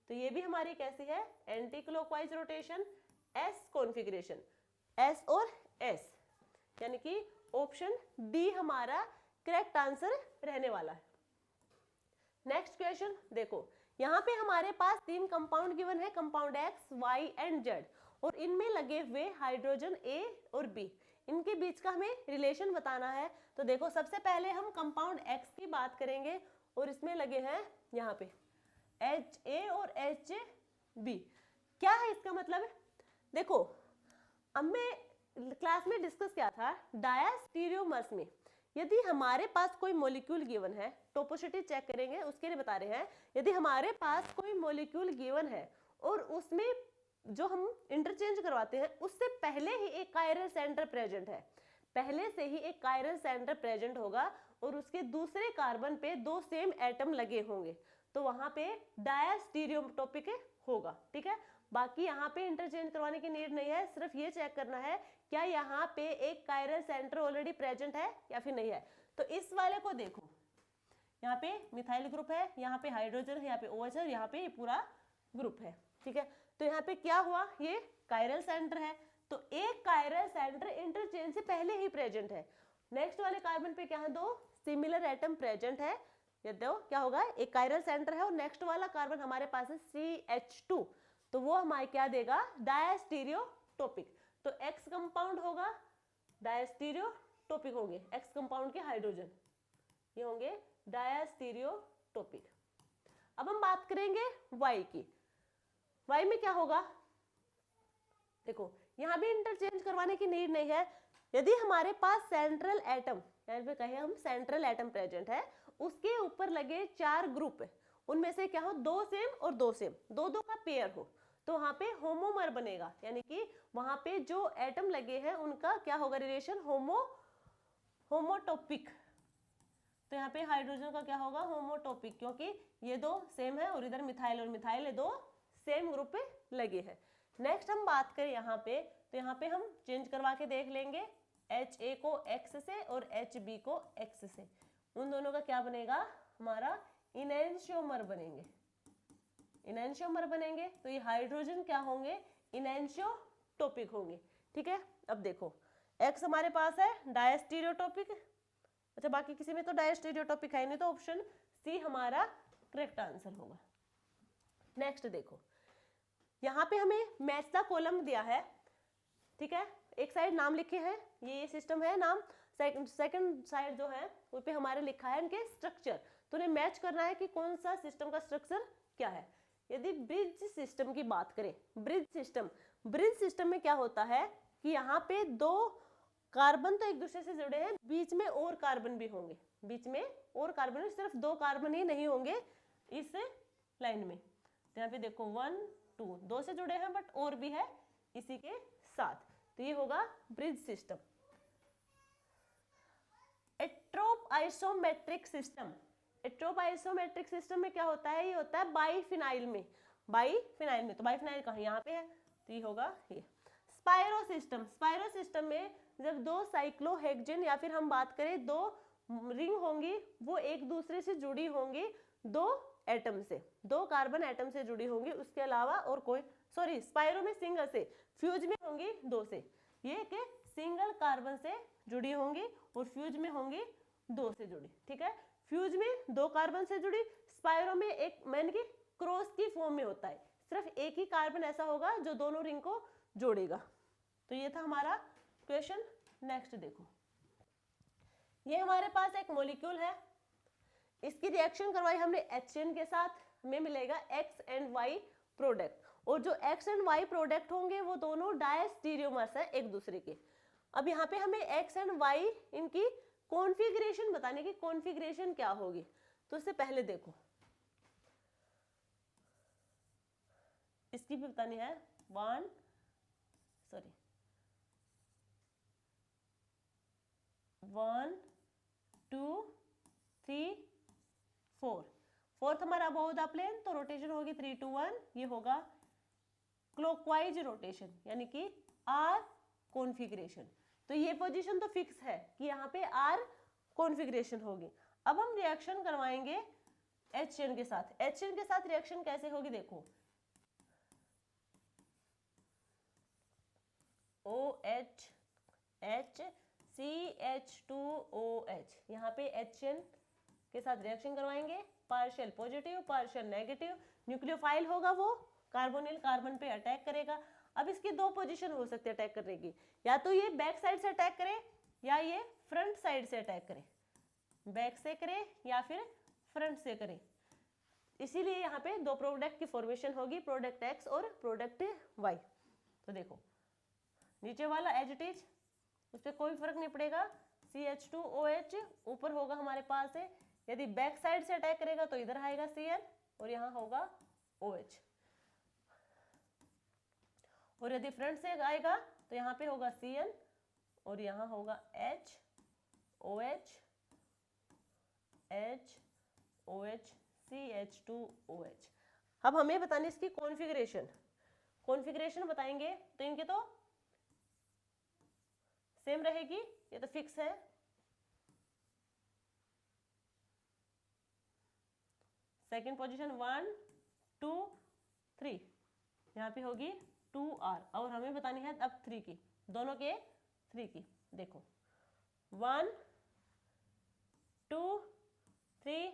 तो ये भी हमारी कैसी है, anti clockwise rotation, S configuration, S और एस, यानी कि ऑप्शन डी हमारा करेक्ट आंसर रहने वाला है। नेक्स्ट क्वेश्चन देखो, यहाँ पे हमारे पास 3 कंपाउंड गिवन है, compound X, Y and Z, और इनमें लगे हुए हाइड्रोजन A और B, इनके बीच का हमें रिलेशन बताना है। तो देखो सबसे पहले हम कंपाउंड X की बात करेंगे और इसमें लगे हैं यहाँ पे HA और HB। क्या है इसका मतलब, देखो हमने क्लास में डिस्कस किया था डायास्टीरियोमर्स में, यदि हमारे पास कोई मॉलिक्यूल गिवन है, टोपोसिटी चेक करेंगे उसके लिए बता रहे हैं, यदि हमारे पास कोई मॉलिक्यूल गिवन है और उसमें जो हम इंटरचेंज करवाते हैं उससे पहले ही एक कायरल सेंटर प्रेजेंट है, पहले से ही एक कायरल सेंटर प्रेजेंट होगा और उसके दूसरे कार्बन पे 2 सेम एटम लगे होंगे, तो वहां पे डायास्टीरियोटोपिक होगा। ठीक है, बाकी यहाँ पे इंटरचेंज करवाने की नीड नहीं है, सिर्फ ये चेक करना है क्या यहाँ पे एक कायरल सेंटर ऑलरेडी प्रेजेंट है या फिर नहीं है। तो इस वाले को देखो, यहाँ पे मिथाइल ग्रुप है, यहाँ पे हाइड्रोजन है, यहाँ पे OH है, यहाँ पे ये पूरा ग्रुप है। ठीक है, तो यहाँ पे क्या हुआ, ये कायरल सेंटर है, तो एक कायरल सेंटर इंटरचेंज से पहले ही प्रेजेंट है। नेक्स्ट वाले कार्बन पे क्या है, 2 सिमिलर एटम प्रेजेंट है, ये दो क्या होगा, एक कायरल सेंटर है और नेक्स्ट वाला कार्बन हमारे पास है CH2, तो वो हमारे क्या देगा, डायास्टीरियोटोपिक। तो X कंपाउंड होगा, डायास्टीरियोटोपिक होंगे, X कंपाउंड के हाइड्रोजन ये होंगे डायास्टीरियोटोपिक। अब हम बात करेंगे Y की। Y में क्या होगा, देखो यहाँ भी इंटरचेंज करवाने की नीड नहीं है। यदि हमारे पास सेंट्रल एटम, यहाँ पे कहें हम सेंट्रल एटम प्रेजेंट है, उसके ऊपर लगे 4 ग्रुप है, उनमें से क्या हो, 2 सेम और 2 सेम, 2 का पेयर हो, तो वहां पे होमोमर बनेगा, यानी कि वहां पे जो एटम लगे हैं उनका क्या होगा, रिलेशन होमोटोपिक। तो यहाँ पे हाइड्रोजन का क्या होगा, होमोटोपिक, क्योंकि ये 2 सेम है और इधर मिथाइल और मिथाइल, ये 2 सेम ग्रुप पे लगे हैं। नेक्स्ट हम बात करें यहाँ पे, तो यहाँ पे हम चेंज करवा के देख लेंगे, HA को X से और HB को X से, उन दोनों का क्या बनेगा, हमारा इनएंशियोमर बनेंगे, इनएंशियोमर बनेंगे। तो ये हाइड्रोजन क्या होंगे, इनएंशियोटोपिक होंगे। ठीक है, अब देखो X हमारे पास है डायस्टीरियोटोपिक, अच्छा बाकी किसी में तो डायस्टीरियोटोपिक है नहीं, तो ऑप्शन सी हमारा करेक्ट आंसर होगा। नेक्स्ट देखो, यहाँ पे हमें मैच द कॉलम दिया है, ठीक है, एक साइड नाम लिखे हैं, ये सिस्टम है नाम, सेकंड साइड जो है वो पे हमारे लिखा है इनके स्ट्रक्चर, तो उन्हें मैच करना है कि कौन सा सिस्टम का स्ट्रक्चर क्या है। यदि ब्रिज सिस्टम की बात करें, ब्रिज सिस्टम में क्या होता है कि यहाँ पे 2 कार्बन तो एक दूसरे से जुड़े हैं, बीच में और कार्बन भी होंगे, बीच में और कार्बन, सिर्फ 2 कार्बन ही नहीं होंगे, इस लाइन में। तो यहाँ पे देखो 1 2 2 से जुड़े हैं बट और भी है इसी के साथ, तो ये होगा bridge system. Atropisomeric system, atropisomeric system में क्या होता है, ये होता है बाइफिनाइल में, बाइफिनाइल में। तो बाइफिनाइल कहाँ, यहाँ पे है, तो ये होगा ये। स्पाइरो सिस्टम, स्पाइरो सिस्टम में जब दो साइक्लोहेक्सेन या फिर हम बात करें दो रिंग होंगी, वो एक दूसरे से जुड़ी होंगी दो एटम से, दो कार्बन एटम से जुड़ी होंगी, उसके अलावा और कोई, सॉरी स्पाइरो में सिंगल से, फ्यूज में होंगी दो से, ये कि सिंगल कार्बन से जुड़ी होंगी और फ्यूज में होंगी दो से जुड़ी, ठीक है। फ्यूज में दो कार्बन से जुड़ी, स्पाइरो में एक मैन की क्रॉस की फॉर्म में होता है, सिर्फ एक ही कार्बन ऐसा होगा जो दोनों रिंग को जोड़ेगा। तो ये था हमारा क्वेश्चन। नेक्स्ट देखो, ये हमारे पास एक मॉलिक्यूल है, इसकी रिएक्शन करवाई हमने HCN के साथ, हमें मिलेगा X एंड Y प्रोडक्ट, और जो X एंड Y प्रोडक्ट होंगे वो दोनों डायस्टीरियोमर्स है एक दूसरे के। अब यहाँ पे हमें X एंड Y इनकी कॉन्फ़िगरेशन बताने की, कॉन्फ़िगरेशन क्या होगी, तो उससे पहले देखो इसकी भी बतानी है, 1 2 3 4, फोर्थ हमारा अबोव द प्लेन, तो रोटेशन होगी 3 2 1, ये होगा क्लॉकवाइज रोटेशन यानी कि R कॉन्फ़िगरेशन। तो ये पोजीशन तो फिक्स है कि यहाँ पे R कॉन्फ़िगरेशन होगी। अब हम रिएक्शन करवाएंगे HCN के साथ। HCN के साथ रिएक्शन कैसे होगी देखो, OH H CH2OH, यहाँ पे HCN के साथ रिएक्शन करवाएंगे, partial positive partial negative, nucleophile होगा वो कार्बोनिल कार्बन पे अटैक करेगा। अब इसकी दो पोजीशन हो सकती है अटैक करने की, या तो ये बैक साइड से अटैक करे या ये फ्रंट साइड से अटैक करे, बैक से करे या फिर फ्रंट से करे। इसीलिए यहाँ पे दो प्रोडक्ट की फॉर्मेशन होगी, प्रोडक्ट X और प्रोडक्ट Y। तो देखो नीचे वाला एज इट इज, उस पर कोई फर्क नहीं पड़ेगा, CH2OH ऊपर होगा हमारे पास है, यदि बैक साइड से अटैक करेगा तो इधर आएगा Cn और यहाँ होगा OH, और यदि फ्रंट से आएगा तो यहाँ पे होगा Cn और यहाँ होगा H OH H OH CH2OH। अब हमें बतानी इसकी कॉन्फ़िगरेशन, कॉन्फ़िगरेशन बताएंगे तो इनके तो सेम रहेगी, ये तो फिक्स है। सेकेंड पोजीशन 1 2 3, यहाँ पे होगी 2R, और हमें बतानी है अब 3 की, दोनों के 3 की। देखो 1 2 3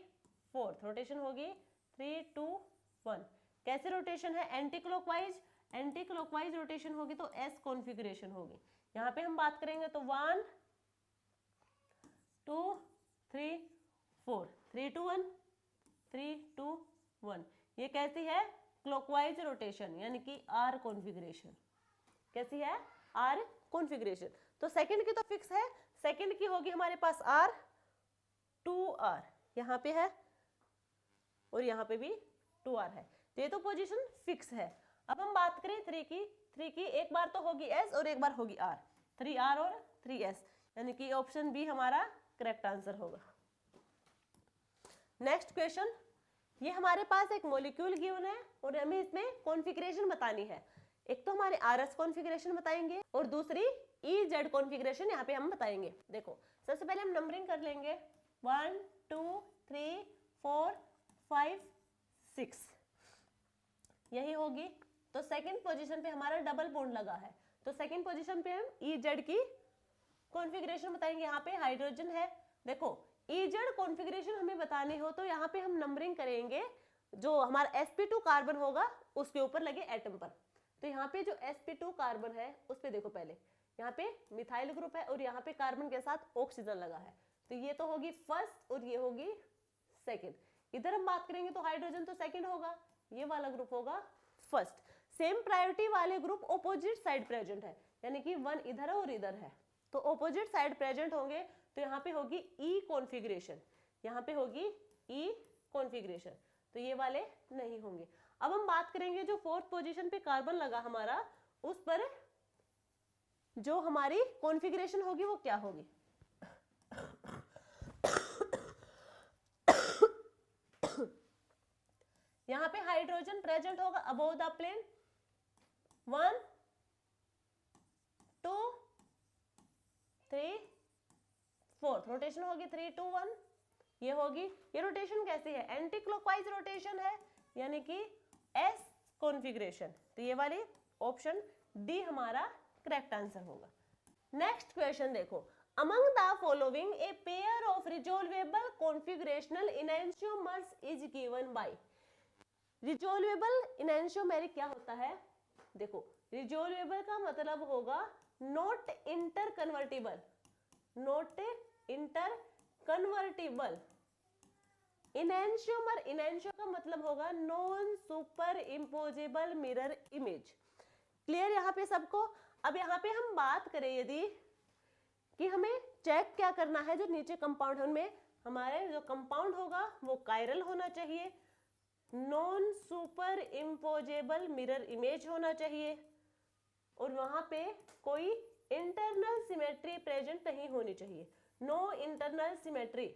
4, रोटेशन होगी 3 2 1। कैसे रोटेशन है, anti clockwise, anti clockwise rotation होगी तो S कॉन्फ़िगरेशन होगी। यहाँ पे हम बात करेंगे तो 1 2 3 4, 3 2 1 3 2 1, ये कैसी है, क्लॉकवाइज रोटेशन यानी कि R कॉन्फ़िगरेशन। कैसी है, R कॉन्फ़िगरेशन। तो सेकंड की तो फिक्स है, सेकंड की होगी हमारे पास R 2R, यहाँ पे है और यहाँ पे भी 2R है, तो ये तो पोजीशन फिक्स है। अब हम बात करें 3 की, 3 की एक बार तो होगी S और एक बार होगी R, 3R और 3S, यानी कि ऑप्शन बी हमारा करेक्ट आंसर होगा। नेक्स्ट क्वेश्चन, ये हमारे पास एक मॉलिक्यूल गिवन है और हमें इसमें कॉन्फ़िगरेशन बतानी है। एक तो हमारे RS कॉन्फ़िगरेशन बताएंगे और दूसरी EZ कॉन्फ़िगरेशन यहाँ पे हम बताएंगे। देखो सबसे पहले हम नंबरिंग कर लेंगे, 1 2 3 4 5 6, यही होगी। तो सेकंड पोजीशन पे हमारा डबल बॉन्ड लगा है, तो सेकंड पोजीशन पे हम EZ की कॉन्फ़िगरेशन बताएंगे। यहाँ पे हाइड्रोजन है, देखो EZ कॉन्फ़िगरेशन हमें बताने हो तो यहाँ पे हम नंबरिंग करेंगे, जो हमारा sp2 कार्बन होगा उसके ऊपर लगे एटम पर। तो यहाँ पे जो sp2 कार्बन है उस पे देखो, पहले यहाँ पे मिथाइल ग्रुप है और यहाँ पे कार्बन के साथ ऑक्सीजन लगा है, तो ये तो होगी फर्स्ट और ये होगी सेकंड। इधर हम बात करेंगे तो हाइड्रोजन तो सेकंड होगा, ये वाला ग्रुप होगा फर्स्ट। सेम प्रायोरिटी वाले ग्रुप ऑपोजिट साइड प्रेजेंट है, यानी कि 1 इधर और इधर है, तो ऑपोजिट साइड प्रेजेंट होंगे, तो यहाँ पे होगी E कॉन्फ़िगरेशन, यहाँ पे होगी E कॉन्फ़िगरेशन। तो ये वाले नहीं होंगे। अब हम बात करेंगे जो 4th पोजीशन पे कार्बन लगा हमारा, उस पर जो हमारी कॉन्फ़िगरेशन होगी वो क्या होगी। यहाँ पे हाइड्रोजन प्रेजेंट होगा अबोव द प्लेन, 1 2 3 4, रोटेशन होगी 3 2 1, ये होगी। ये रोटेशन कैसी है, एंटी क्लॉकवाइज रोटेशन है, यानी कि एस कॉन्फ़िगरेशन। तो ये वाली ऑप्शन डी हमारा करेक्ट आंसर होगा। नेक्स्ट क्वेश्चन देखो, among the following a pair of resolvable configurational enantiomers is given by। Resolvable enantiomeric क्या होता है, देखो रिजोल्वेबल का मतलब होगा not interconvertible, not interconvertible. Enantiomer, enantio का मतलब होगा non superimposable mirror image. Clear यहाँ पे सबको। अब यहाँ पे हम बात करें यदि कि हमें चेक क्या करना है, जो नीचे कंपाउंड में हमारे जो कंपाउंड होगा वो कायरल होना चाहिए, non superimposable mirror image होना चाहिए, और वहां पे कोई इंटरनल सिमेट्री प्रेजेंट नहीं होनी चाहिए, नो इंटरनल सिमेट्री।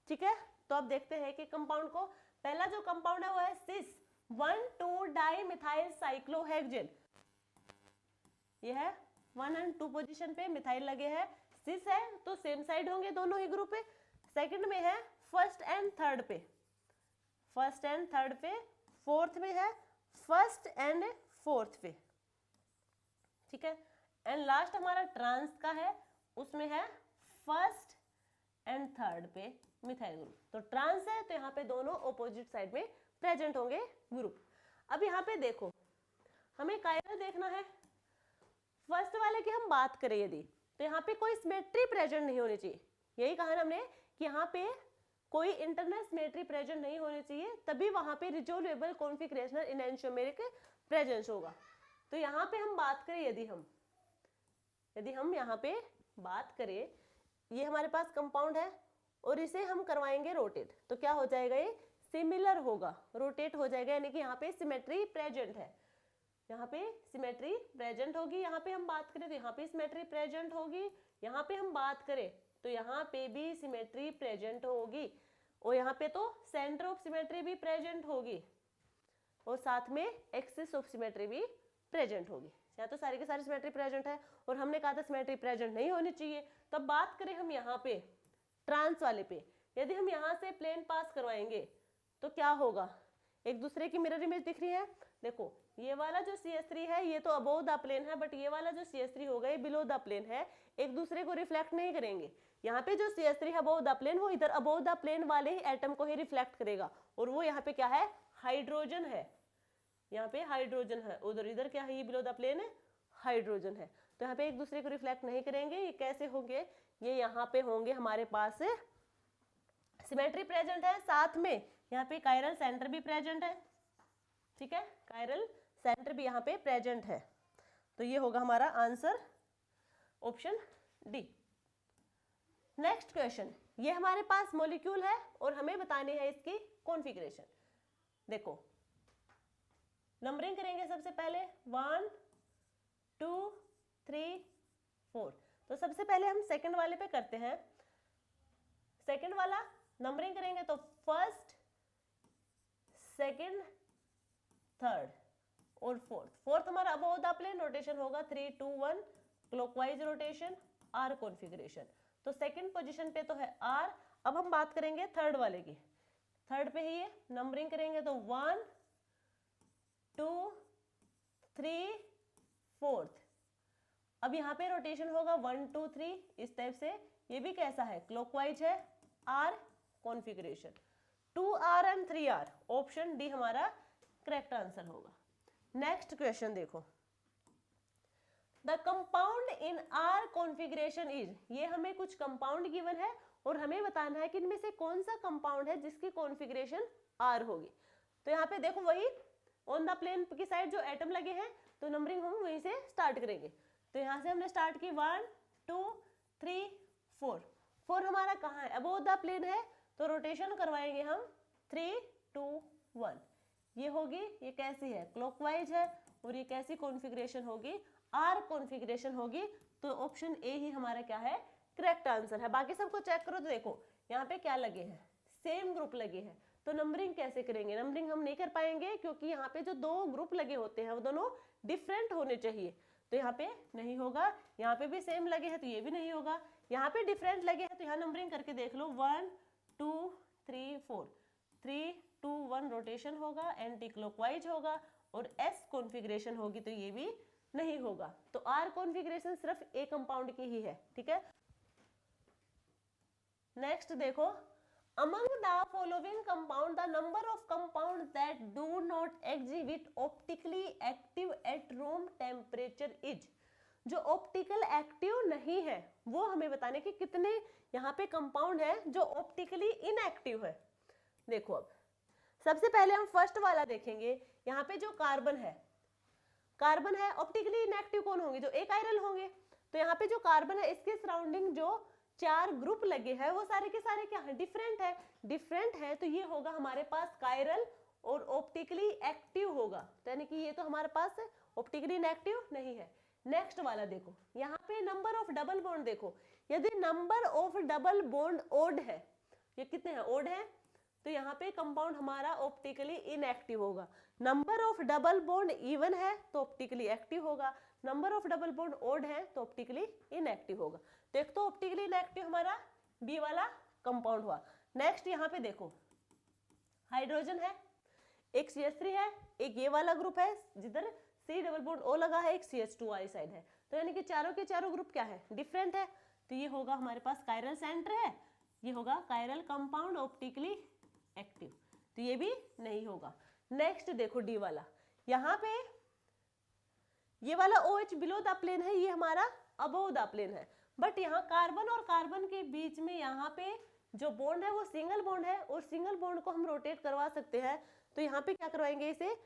ठीक है, तो अब देखते हैं कि कंपाउंड को, पहला जो कंपाउंड है वो है सिस 1,2 डाइमिथाइल साइक्लोहेक्सेन। ये है 1 और 2 पोजीशन पे मिथाइल लगे हैं, सिस है तो सेम साइड होंगे दोनों ही ग्रुप पे। सेकंड में है फर्स्ट एंड थर्ड पे, फर्स्ट एंड थर्ड पे, फोर्थ में है फर्स्ट एंड फोर्थ पे। ठीक है, एंड लास्ट हमारा ट्रांस का है, उसमें है फर्स्ट एंड थर्ड पे मिथाइल ग्रुप। तो ट्रांस है तो यहाँ पे दोनों ऑपोजिट साइड में प्रेजेंट होंगे ग्रुप। अब यहाँ पे देखो हमें कायरल देखना है, फर्स्ट वाले की हम बात करें यदि, तो यहाँ पे कोई सिमेट्री प्रेजेंट नहीं होनी चाहिए। यही कहा ना हमने कि यहाँ पे कोई इंटरनल सिमेट्री प्रेजेंट नहीं होनी चाहिए, तभी वहां पे रिजोल्वेबल कॉन्फ़िगरेशनल इनैंशियोमेरिक प्रेजेंस होगा। तो यहाँ पे हम बात करें यदि हम यहाँ पे बात करें, ये हमारे पास कंपाउंड है और इसे हम करवाएंगे रोटेट, तो क्या हो जाएगा, ये सिमिलर होगा, रोटेट हो जाएगा, यानी कि यहाँ पे सिमेट्री प्रेजेंट है, यहाँ पे सिमेट्री प्रेजेंट होगी। यहाँ पे हम बात करें तो यहाँ पे सिमेट्री प्रेजेंट होगी, यहाँ पे हम बात करें तो यहाँ पे भी सिमेट्री प्रेजेंट होगी, और यहाँ पे तो सेंटर ऑफ सिमेट्री भी प्रेजेंट होगी, और साथ में एक्सिस ऑफ सिमेट्री भी प्रेजेंट होगी। या तो सारी की सारी सिमेट्री प्रेजेंट है, और हमने कहा था सिमेट्री प्रेजेंट नहीं होनी चाहिए। तो बात करें हम यहाँ पे ट्रांस वाले पे, यदि हम यहाँ से प्लेन पास करवाएंगे तो क्या होगा, एक दूसरे की मिरर इमेज दिख रही है। देखो ये वाला जो CH3 है ये तो अबोव द प्लेन है, बट ये वाला जो CH3 होगा ये बिलो द प्लेन है, एक दूसरे को रिफ्लेक्ट नहीं करेंगे। यहाँ पे जो CH3 है अबोव द प्लेन, वो इधर अबोव द प्लेन वाले ही एटम को ही रिफ्लेक्ट करेगा, और वो यहाँ पे क्या है, हाइड्रोजन है, यहाँ पे हाइड्रोजन है, उधर इधर क्या है, ये बिलो द प्लेन है, हाइड्रोजन है। तो यहाँ पे एक दूसरे को रिफ्लेक्ट नहीं करेंगे। ये कैसे होंगे, ये यहाँ पे होंगे हमारे पास सिमेट्री प्रेजेंट है, साथ में यहाँ पे कायरल सेंटर भी प्रेजेंट है। ठीक है, कायरल सेंटर भी यहाँ पे प्रेजेंट है। तो ये होगा हमारा answer option D. Next question, ये हमारे पास मॉलिक्यूल है और हमें बतानी है इसकी कॉन्फ़िगरेशन। देखो नंबरिंग करेंगे सबसे पहले 1 2 3 4। तो सबसे पहले हम सेकंड वाले पे करते हैं। सेकंड वाला नंबरिंग करेंगे तो फर्स्ट, सेकंड, थर्ड और फोर्थ। फोर्थ हमारा अबोव द प्लेन, रोटेशन होगा 3 2 1, क्लॉकवाइज रोटेशन, आर कॉन्फ़िगरेशन। तो सेकंड पोजीशन पे तो है आर। अब हम बात करेंगे थर्ड वाले की, थर्ड पे ही ये नंबरिंग करेंगे तो 1 2 3 4। अब यहाँ पे रोटेशन होगा 1 2 3 इस टाइप से। ये भी कैसा है, क्लॉकवाइज है, R configuration. 2R and 3R, option D हमारा करेक्ट आंसर होगा। नेक्स्ट क्वेश्चन देखो, the compound in R configuration is. ये हमें कुछ कंपाउंड गिवन है और हमें बताना है कि इनमें से कौन सा कंपाउंड है जिसकी कॉन्फ़िगरेशन आर होगी। तो यहाँ पे देखो वही ऑन द प्लेन की साइड जो एटम लगे हैं, तो नंबरिंग हम वहीं से स्टार्ट करेंगे। तो यहाँ से हमने स्टार्ट की 1 2 3 4। 4 हमारा कहाँ है, अबोव द प्लेन है, तो रोटेशन करवाएंगे हम 3 2 1 ये होगी, ये कैसी है, क्लॉकवाइज है, और ये कैसी कॉन्फ़िगरेशन होगी, आर कॉन्फ़िगरेशन होगी। तो ऑप्शन ए ही हमारा क्या है, करेक्ट आंसर है। बाकी सबको चेक करो तो देखो यहाँ पे क्या लगे हैं, सेम ग्रुप लगे हैं, तो नंबरिंग कैसे करेंगे, नंबरिंग हम नहीं कर पाएंगे क्योंकि यहाँ पे जो दो ग्रुप लगे होते हैं वो दोनों डिफरेंट होने चाहिए, तो यहाँ पे नहीं होगा। यहाँ पे भी सेम लगे हैं तो ये भी नहीं होगा, यहाँ पे डिफरेंट लगे हैं तो यहाँ नंबरिंग करके देख लो, 1 2 3 4, 3 2 1 रोटेशन होगा, एंटी क्लॉकवाइज होगा, और एस कॉन्फ़िगरेशन होगी तो ये भी नहीं होगा। तो आर कॉन्फ़िगरेशन सिर्फ ए कंपाउंड की ही है, ठीक है। नेक्स्ट देखो, among the following compound the number of compounds that do not exhibit optically active at room temperature is, जो ऑप्टिकल एक्टिव नहीं है वो हमें बताने कि कितने यहाँ पे कंपाउंड है जो ऑप्टिकली इनएक्टिव है। देखो अब सबसे पहले हम फर्स्ट वाला देखेंगे, यहाँ पे जो कार्बन है ऑप्टिकली इनएक्टिव कौन होंगे, जो एक कायरल होंगे। तो यहाँ पे जो कार्बन है इसके सराउंडिंग जो चार ग्रुप लगे हैं वो सारे के सारे क्या है, डिफरेंट है, तो ये होगा हमारे पास कायरल और ऑप्टिकली एक्टिव होगा, तो यानी कि ये तो हमारे पास ऑप्टिकली इनएक्टिव नहीं है। नेक्स्ट वाला देखो, यहाँ पे नंबर ऑफ डबल बॉन्ड देखो, यदि number of double bond odd है, ये कितने हैं, ओड है, तो यहाँ पे कंपाउंड हमारा ऑप्टिकली इनएक्टिव होगा। Number of double bond even है तो ऑप्टिकली एक्टिव होगा, number of double bond odd है तो ऑप्टिकली इनएक्टिव होगा। तो एक तो ऑप्टिकली इनएक्टिव हमारा बी वाला कंपाउंड हुआ। नेक्स्ट यहाँ पे देखो, हाइड्रोजन है, एक CH3 है, एक ये वाला ग्रुप है जिधर C डबल बॉन्ड O लगा है, एक CH2 वाली साइड है, तो यानी कि चारों के चारों ग्रुप क्या है, डिफरेंट है, तो ये होगा हमारे पास कायरल सेंटर है, ये होगा कायरल कंपाउंड ऑप्टिकली एक्टिव, तो ये भी नहीं होगा। नेक्स्ट देखो डी वाला, यहाँ पे ये वाला OH बिलो द प्लेन है, ये हमारा अबोव द प्लेन है, बट यहाँ कार्बन और कार्बन के बीच में यहाँ पे जो बॉन्ड है वो सिंगल बॉन्ड है, और सिंगल बॉन्ड को हम रोटेट करवा सकते हैं, तो यहाँ पे क्या करवाएंगे, इसे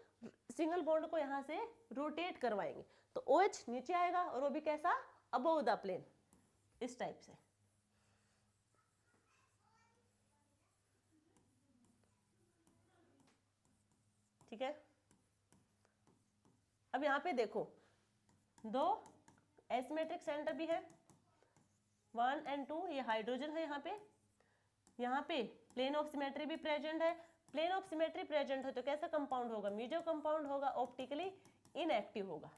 सिंगल बॉन्ड को यहाँ से रोटेट करवाएंगे, तो OH नीचे आएगा और वो भी कैसा, अबोव द प्लेन, इस टाइप से। ठीक है, अब यहाँ पे देखो दो एसिमेट्रिक सेंटर भी है, 1 और 2, ये हाइड्रोजन है, यहाँ पे प्लेन ऑफ सिमेट्री भी प्रेजेंट है। प्लेन ऑफ सिमेट्री प्रेजेंट है तो कैसा कंपाउंड होगा, म्यूचुअल कंपाउंड होगा, ऑप्टिकली इनएक्टिव होगा,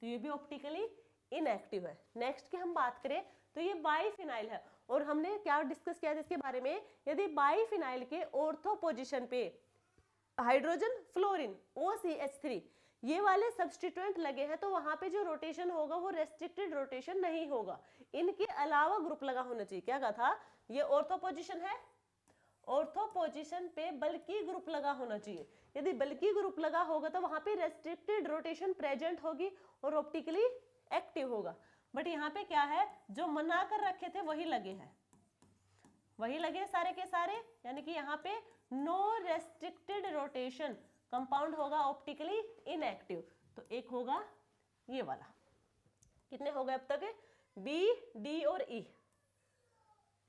तो ये भी ऑप्टिकली इनएक्टिव है। नेक्स्ट की हम बात करें तो ये बाईफिनाइल है, और हमने क्या डिस्कस किया था इसके बारे में, यदि बाईफिनाइल के ऑर्थो पोजीशन पे हाइड्रोजन फ्लोरीन OCH3 ये वाले सब्स्टिट्यूएंट लगे हैं तो वहां पे जो रोटेशन होगा वो रेस्ट्रिक्टेड रोटेशन नहीं होगा, इनके अलावा ग्रुप लगा होना चाहिए। क्या कहा था, ये ऑर्थो पोजीशन है, ऑर्थो पोजीशन पे बल्कि ग्रुप लगा होना चाहिए, यदि बल्कि ग्रुप लगा होगा तो वहां पे रेस्ट्रिक्टेड रोटेशन प्रेजेंट होगी और ऑप्टिकली एक्टिव होगा। बट यहाँ पे क्या है, जो मना कर रखे थे वही लगे हैं, वही लगे सारे के सारे, यानी कि यहाँ पे नो रेस्ट्रिक्टेड रोटेशन, कंपाउंड होगा ऑप्टिकली इनएक्टिव, तो एक होगा ये वाला। कितने हो गए अब तक, B, D और E।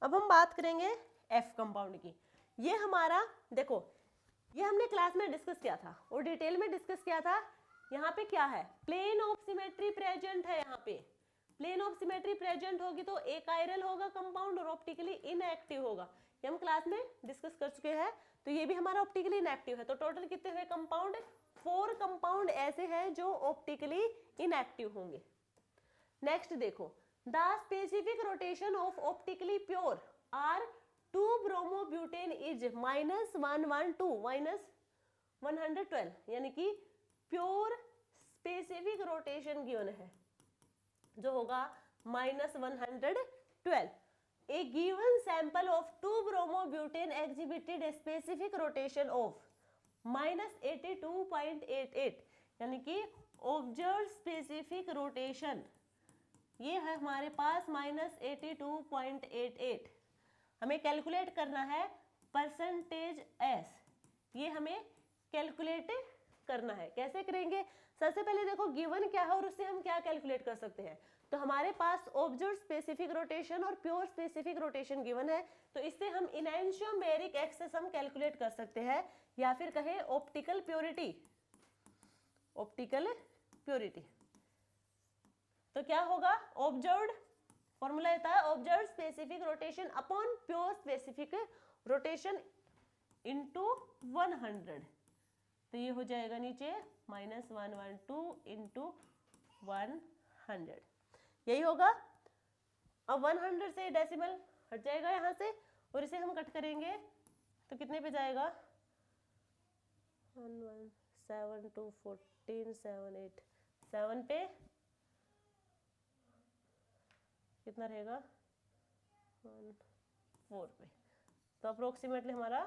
अब हम बात करेंगे F कंपाउंड की। ये हमारा देखो, ये हमने क्लास में डिस्कस किया था और डिटेल में डिस्कस किया था। यहाँ पे क्या है, प्लेन ऑफ सिमेट्री प्रेजेंट है, यहाँ पे प्लेन ऑफ सिमेट्री प्रेजेंट होगी तो एक आयरल होगा कंपाउंड और ऑप्टिकली इनएक्टिव होगा, ये हम क्लास में डिस्कस कर चुके हैं। तो ये भी हमारा ऑप्टिकली इनएक्टिव है, तो टोटल कितने हुए कंपाउंड, 4 कंपाउंड ऐसे हैं जो ऑप्टिकली इनएक्टिव होंगे। नेक्स्ट देखो, the specific rotation of optically pure R 2 bromobutane is -112 -112, यानी कि प्योर स्पेसिफिक रोटेशन गिवन है जो होगा -112। A given sample of 2 bromobutane exhibited a specific rotation of -82.88, यानी कि ऑब्जर्व स्पेसिफिक रोटेशन ये है हमारे पास -82.88। हमें कैलकुलेट करना है परसेंटेज S, ये हमें कैलकुलेट करना है। कैसे करेंगे, सबसे पहले देखो गिवन क्या है और उससे हम क्या कैलकुलेट कर सकते हैं। तो हमारे पास ऑब्जर्व स्पेसिफिक रोटेशन और प्योर स्पेसिफिक रोटेशन गिवन है, तो इससे हम इनैंशियोमेरिक एक्सेस हम कैलकुलेट कर सकते हैं, या फिर कहें ऑप्टिकल प्योरिटी। ऑप्टिकल प्योरिटी तो क्या होगा, ऑब्जर्व्ड, फॉर्मूला होता है observe specific rotation upon pure specific rotation into 100। तो ये हो जाएगा नीचे -112 इंटू 100, यही होगा। अब 100 से डेसिमल हट जाएगा यहाँ से, और इसे हम कट करेंगे तो कितने पे जाएगा, 1 7 2 14 7 8 7 पे कितना रहेगा, 1 4 पे, तो अप्रोक्सीमेटली हमारा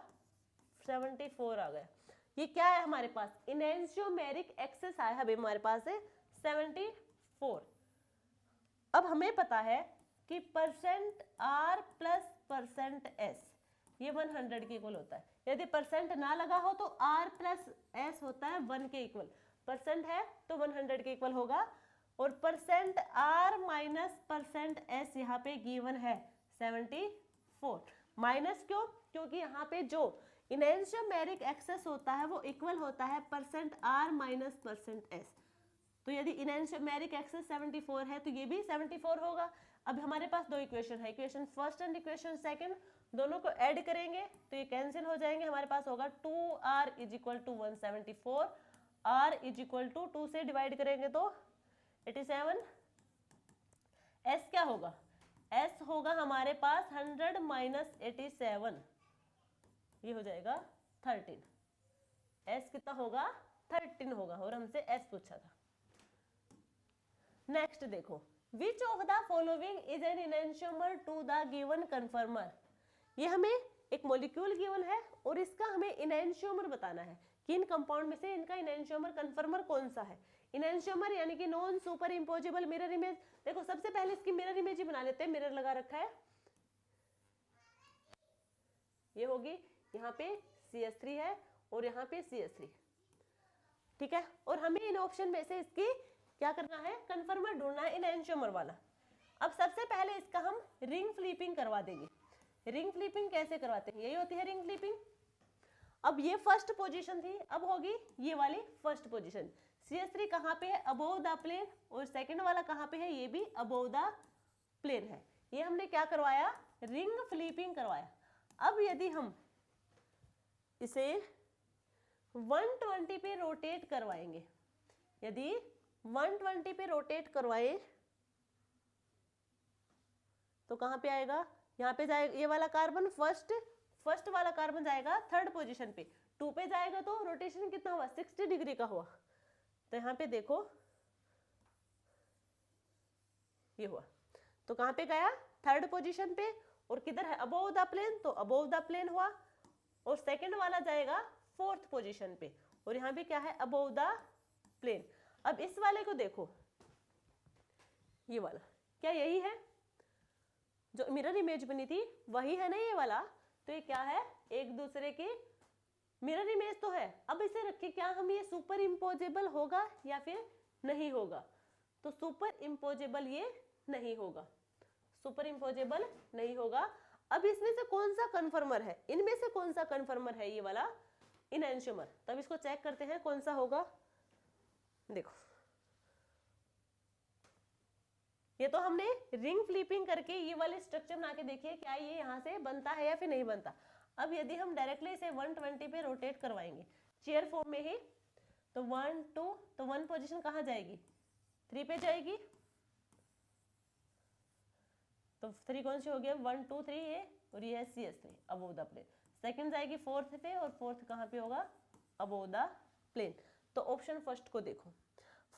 74 आ गया। ये क्या है हमारे पास, इनैंशियोमेरिक एक्सेस आया अभी हमारे पास है 74। अब हमें पता है कि percent R plus percent S ये 100 के इक्वल होता है। यदि परसेंट ना लगा हो तो आर प्लस एस होता है 1 के इक्वल, परसेंट है तो 100 के इक्वल होगा, और percent R minus percent S यहाँ पे गिवन है 74। माइनस क्यों, क्योंकि यहाँ पे जो इनैंशियोमेरिक एक्सेस होता है वो इक्वल होता है percent R minus percent S. तो यदि इनैंशियोमेरिक एक्सेस 74 है तो ये भी 74 होगा। अब हमारे पास दो इक्वेशन है, equation first and equation second, दोनों को ऐड करेंगे तो ये कैंसिल हो जाएंगे। हमारे पास होगा 2r is equal to 174, r is equal to 2 से डिवाइड करेंगे तो 87, s क्या होगा, s होगा हमारे पास 100 माइनस 87, ये हो जाएगा 13, s कितना होगा 13 होगा, और हमसे s पूछा था। नेक्स्ट देखो, which of the following is an enantiomer to the given conformer. ये हमें एक मॉलिक्यूल गिवन है और इसका हमें इनैंशियोमर बताना है कि इन कंपाउंड में से इनका इनैंशियोमर कन्फर्मर कौन सा है। इनैंशियोमर यानी कि non superimposable mirror image. देखो सबसे पहले इसकी मिरर इमेज ही बना लेते हैं, मिरर लगा रखा है, ये होगी, यहाँ पे CH3 है और यहाँ पे CH3, ठीक है। और हमें इन ऑप्शन में से इसकी क्या करना है, कन्फर्मर ढूंढना है इनैंशियोमर वाला। अब सबसे पहले इसका हम रिंग फ्लिपिंग करवा देंगे। रिंग फ्लिपिंग कैसे करवाते हैं, यही होती है रिंग फ्लिपिंग। अब ये फर्स्ट पोजीशन थी, अब होगी ये वाली फर्स्ट पोजीशन। CH3 कहाँ पे है, अबोव द प्लेन, और सेकंड वाला कहाँ पे है, ये भी अबोव द प्लेन है। ये हमने क्या करवाया, रिंग फ्लिपिंग करवाया। अब यदि हम इसे 120 पे रोटेट करवाएंगे, यदि 120 पे रोटेट करवाए तो कहां पे आएगा, यहाँ पे जाएगा ये वाला कार्बन, फर्स्ट वाला कार्बन जाएगा थर्ड पोजीशन पे, 2 पे जाएगा तो रोटेशन कितना हुआ, 60 डिग्री का हुआ। तो यहाँ पे देखो ये हुआ, तो कहां पे गया, थर्ड पोजीशन पे, और किधर है, अबोव द प्लेन, तो अबोव द प्लेन हुआ। और सेकंड वाला जाएगा फोर्थ पोजीशन पे, और यहाँ पे क्या है, अबोव द प्लेन। अब इस वाले को देखो, ये वाला क्या यही है जो मिरर इमेज बनी थी, वही है ना ये वाला। तो ये क्या है, एक दूसरे की मिरर इमेज तो है। अब इसे रखिए, क्या हम ये सुपर इम्पोजेबल होगा या फिर नहीं होगा, तो सुपर इम्पोजेबल ये नहीं होगा, सुपर इम्पोजेबल नहीं होगा। अब इसमें से कौन सा कन्फर्मर है, इनमें से कौन सा कन्फर्मर है, ये वाला इनैंशियोमर। तब इसको चेक करते हैं कौन सा होगा। देखो ये तो हमने रिंग फ्लिपिंग करके ये वाले स्ट्रक्चर बना के देखिए क्या ये यहाँ से बनता है या फिर नहीं बनता। अब यदि हम डायरेक्टली इसे 120 पे रोटेट करवाएंगे चेयर फॉर्म में ही, तो 1 2, तो 1 पोजीशन कहाँ जाएगी, 3 पे जाएगी, तो 3 कौन सी हो गया, 1 2 3 ये, और ये है CH3 above the plane. Second जाएगी फोर्थ पे, और फोर्थ कहाँ पे होगा, अबोव द प्लेन। तो ऑप्शन फर्स्ट को देखो,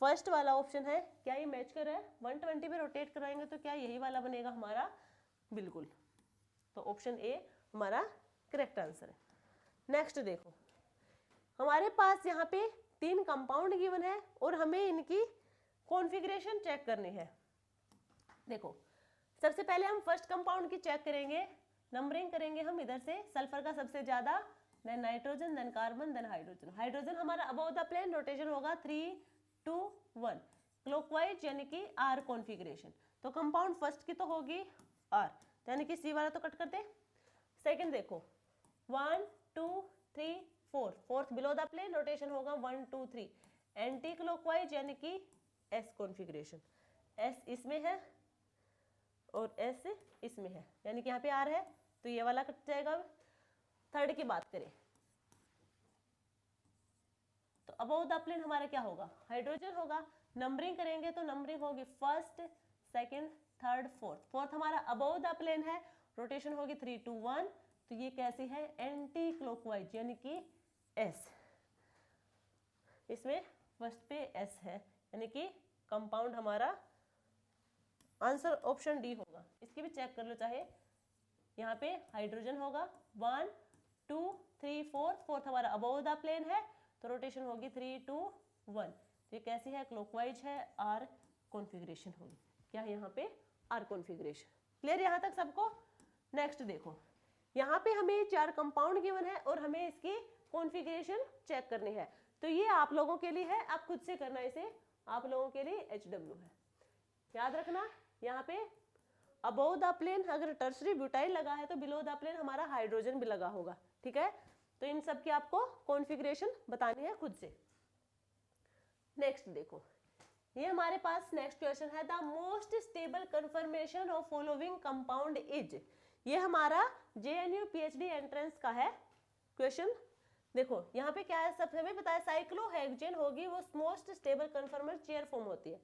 फर्स्ट वाला ऑप्शन है, क्या ये मैच कर रहा है, 120 पे रोटेट कराएंगे तो क्या यही वाला बनेगा हमारा, बिल्कुल। तो ऑप्शन ए हमारा करेक्ट आंसर है। नेक्स्ट देखो, हमारे पास यहाँ पे 3 कंपाउंड गिवन है और हमें इनकी कॉन्फ़िगरेशन चेक करनी है। देखो सबसे पहले हम फर्स्ट कंपाउंड की चेक करेंगे, नंबरिंग करेंगे हम इधर से, सल्फर का सबसे ज्यादा, then nitrogen, then carbon, then hydrogen. Hydrogen हमारा अबव द प्लेन, रोटेशन होगा 3 2 1, क्लॉकवाइज यानी कि आर कॉन्फ़िगरेशन। तो कंपाउंड फर्स्ट की तो होगी आर, यानी कि सी वाला तो कट कर दे। सेकंड देखो 1 2 3 4, fourth below the plane rotation होगा 1 2 3, एंटी क्लॉकवाइज यानी कि एस कॉन्फ़िगरेशन, एस इसमें है और एस इसमें है, यानी कि यहाँ पे आर है तो ये वाला कट जाएगा। थर्ड की बात करें तो अबव द प्लेन हमारा क्या होगा, हाइड्रोजन होगा। नंबरिंग करेंगे तो नंबरिंग होगी first second third fourth, fourth हमारा अबव द प्लेन है, रोटेशन होगी 3 2 1, तो ये कैसी है, एंटी क्लॉकवाइज यानी कि एस, इसमें फर्स्ट पे एस है, यानी कि कंपाउंड हमारा आंसर ऑप्शन डी होगा। इसकी भी चेक कर लो चाहे, यहाँ पे हाइड्रोजन होगा 1 2 3 4, फोर्थ हमारा अबव द प्लेन है तो रोटेशन होगी 3 2 1, तो ये कैसी है, क्लॉकवाइज है, आर कॉन्फ़िगरेशन होगी। क्या है यहाँ पे, आर कॉन्फ़िगरेशन। क्लियर यहाँ तक सबको। नेक्स्ट देखो, यहाँ पे हमें 4 कंपाउंड गिवन है और हमें इसकी कॉन्फ़िगरेशन चेक करनी है, तो ये आप लोगों के लिए है, आप खुद से करना, इसे आप लोगों के लिए HW है। याद रखना यहाँ पे अबव द प्लेन अगर टर्सरी ब्यूटाइल लगा है तो बिलो द प्लेन हमारा हाइड्रोजन भी लगा होगा, ठीक है। तो इन सब की आपको कॉन्फ़िगरेशन बतानी है खुद से। नेक्स्ट देखो, ये हमारे पास नेक्स्ट क्वेश्चन है, the most stable confirmation of following compound is, ये हमारा JNU PhD एंट्रेंस का है क्वेश्चन। देखो यहाँ पे क्या है, सबसे हमें पता है साइक्लोहेक्सेन होगी वो मोस्ट स्टेबल कन्फर्मर चेयर फॉर्म होती है,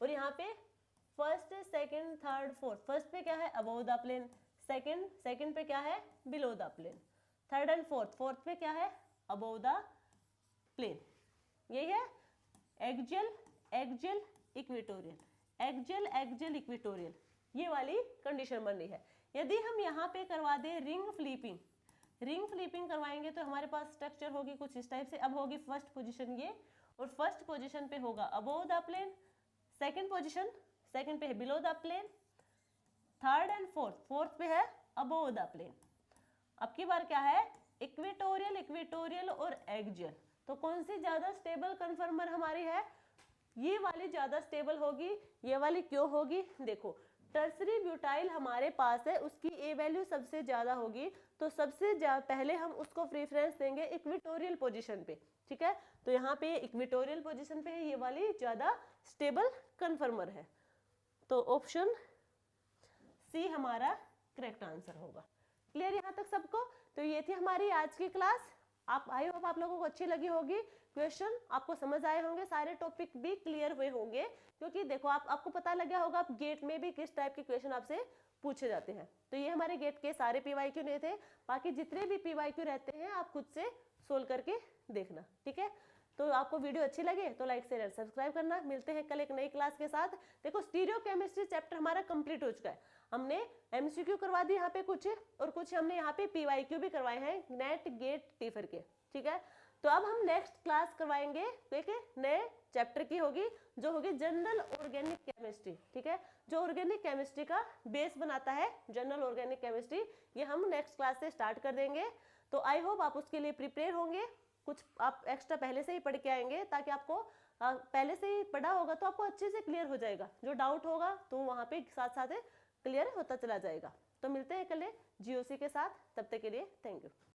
और यहाँ पे first second third fourth, first पे क्या है अबव द प्लेन, सेकंड पे क्या है below the plane, third and fourth पे क्या है अबव द प्लेन, यही है axial axial equatorial, axial axial equatorial, ये वाली कंडीशन बन रही है। यदि हम यहाँ पे करवा दें रिंग फ्लिपिंग करवाएंगे तो हमारे पास स्ट्रक्चर होगी कुछ इस टाइप से। अब होगी फर्स्ट पोजीशन ये, और फर्स्ट पोजीशन पे होगा अबव द प्लेन, सेकंड पे है below the plane, third and fourth पे है अबव द प्लेन। अब की बार क्या है, इक्वेटोरियल और एक्सियल, तो कौन सी ज्यादा स्टेबल कन्फर्मर हमारी है, ये वाली ज्यादा स्टेबल होगी। ये वाली क्यों होगी, देखो टर्सरी ब्यूटाइल हमारे पास है, उसकी ए वैल्यू सबसे ज्यादा होगी, तो सबसे पहले हम उसको प्रेफरेंस देंगे इक्वेटोरियल पोजीशन पे, ठीक है। तो यहाँ पे इक्वेटोरियल पोजीशन पे है, ये वाली ज्यादा स्टेबल कन्फर्मर है, तो ऑप्शन सी हमारा करेक्ट आंसर होगा। क्लियर यहाँ तक सबको। तो ये थी हमारी आज की क्लास, आप आई होप आप लोगों को अच्छी लगी होगी, क्वेश्चन आपको समझ आए होंगे, सारे टॉपिक भी क्लियर हुए होंगे, क्योंकि देखो आपको पता लग गया होगा आप गेट में भी किस टाइप के क्वेश्चन आपसे पूछे जाते हैं। तो ये हमारे गेट के सारे PYQ नहीं थे, बाकी जितने भी PYQ रहते हैं आप खुद से सोल्व करके देखना, ठीक है। तो आपको वीडियो अच्छी लगे तो लाइक शेयर सब्सक्राइब करना। मिलते हैं कल एक नई क्लास के साथ। देखो स्टीरियो केमिस्ट्री चैप्टर हमारा कंप्लीट हो चुका है, हमने MCQ करवा दी यहाँ पे कुछ, और कुछ हमने यहाँ पे PYQ भी करवाए हैं नेट गेट टीफर के, ठीक है। तो अब हम नेक्स्ट क्लास करवाएंगे एक नए चैप्टर की होगी, जो होगी जनरल ऑर्गेनिक केमिस्ट्री, ठीक है, जो ऑर्गेनिक केमिस्ट्री का बेस बनाता है जनरल ऑर्गेनिक केमिस्ट्री, ये हम नेक्स्ट क्लास से स्टार्ट कर देंगे। तो आई होप आप उसके लिए प्रिपेयर होंगे, कुछ आप एक्स्ट्रा पहले से ही पढ़ के आएंगे, ताकि आपको पहले से ही पढ़ा होगा तो आपको अच्छे से क्लियर हो जाएगा, जो डाउट होगा तो वहाँ पे साथ साथ क्लियर होता चला जाएगा। तो मिलते हैं कल GOC के साथ, तब तक के लिए थैंक यू।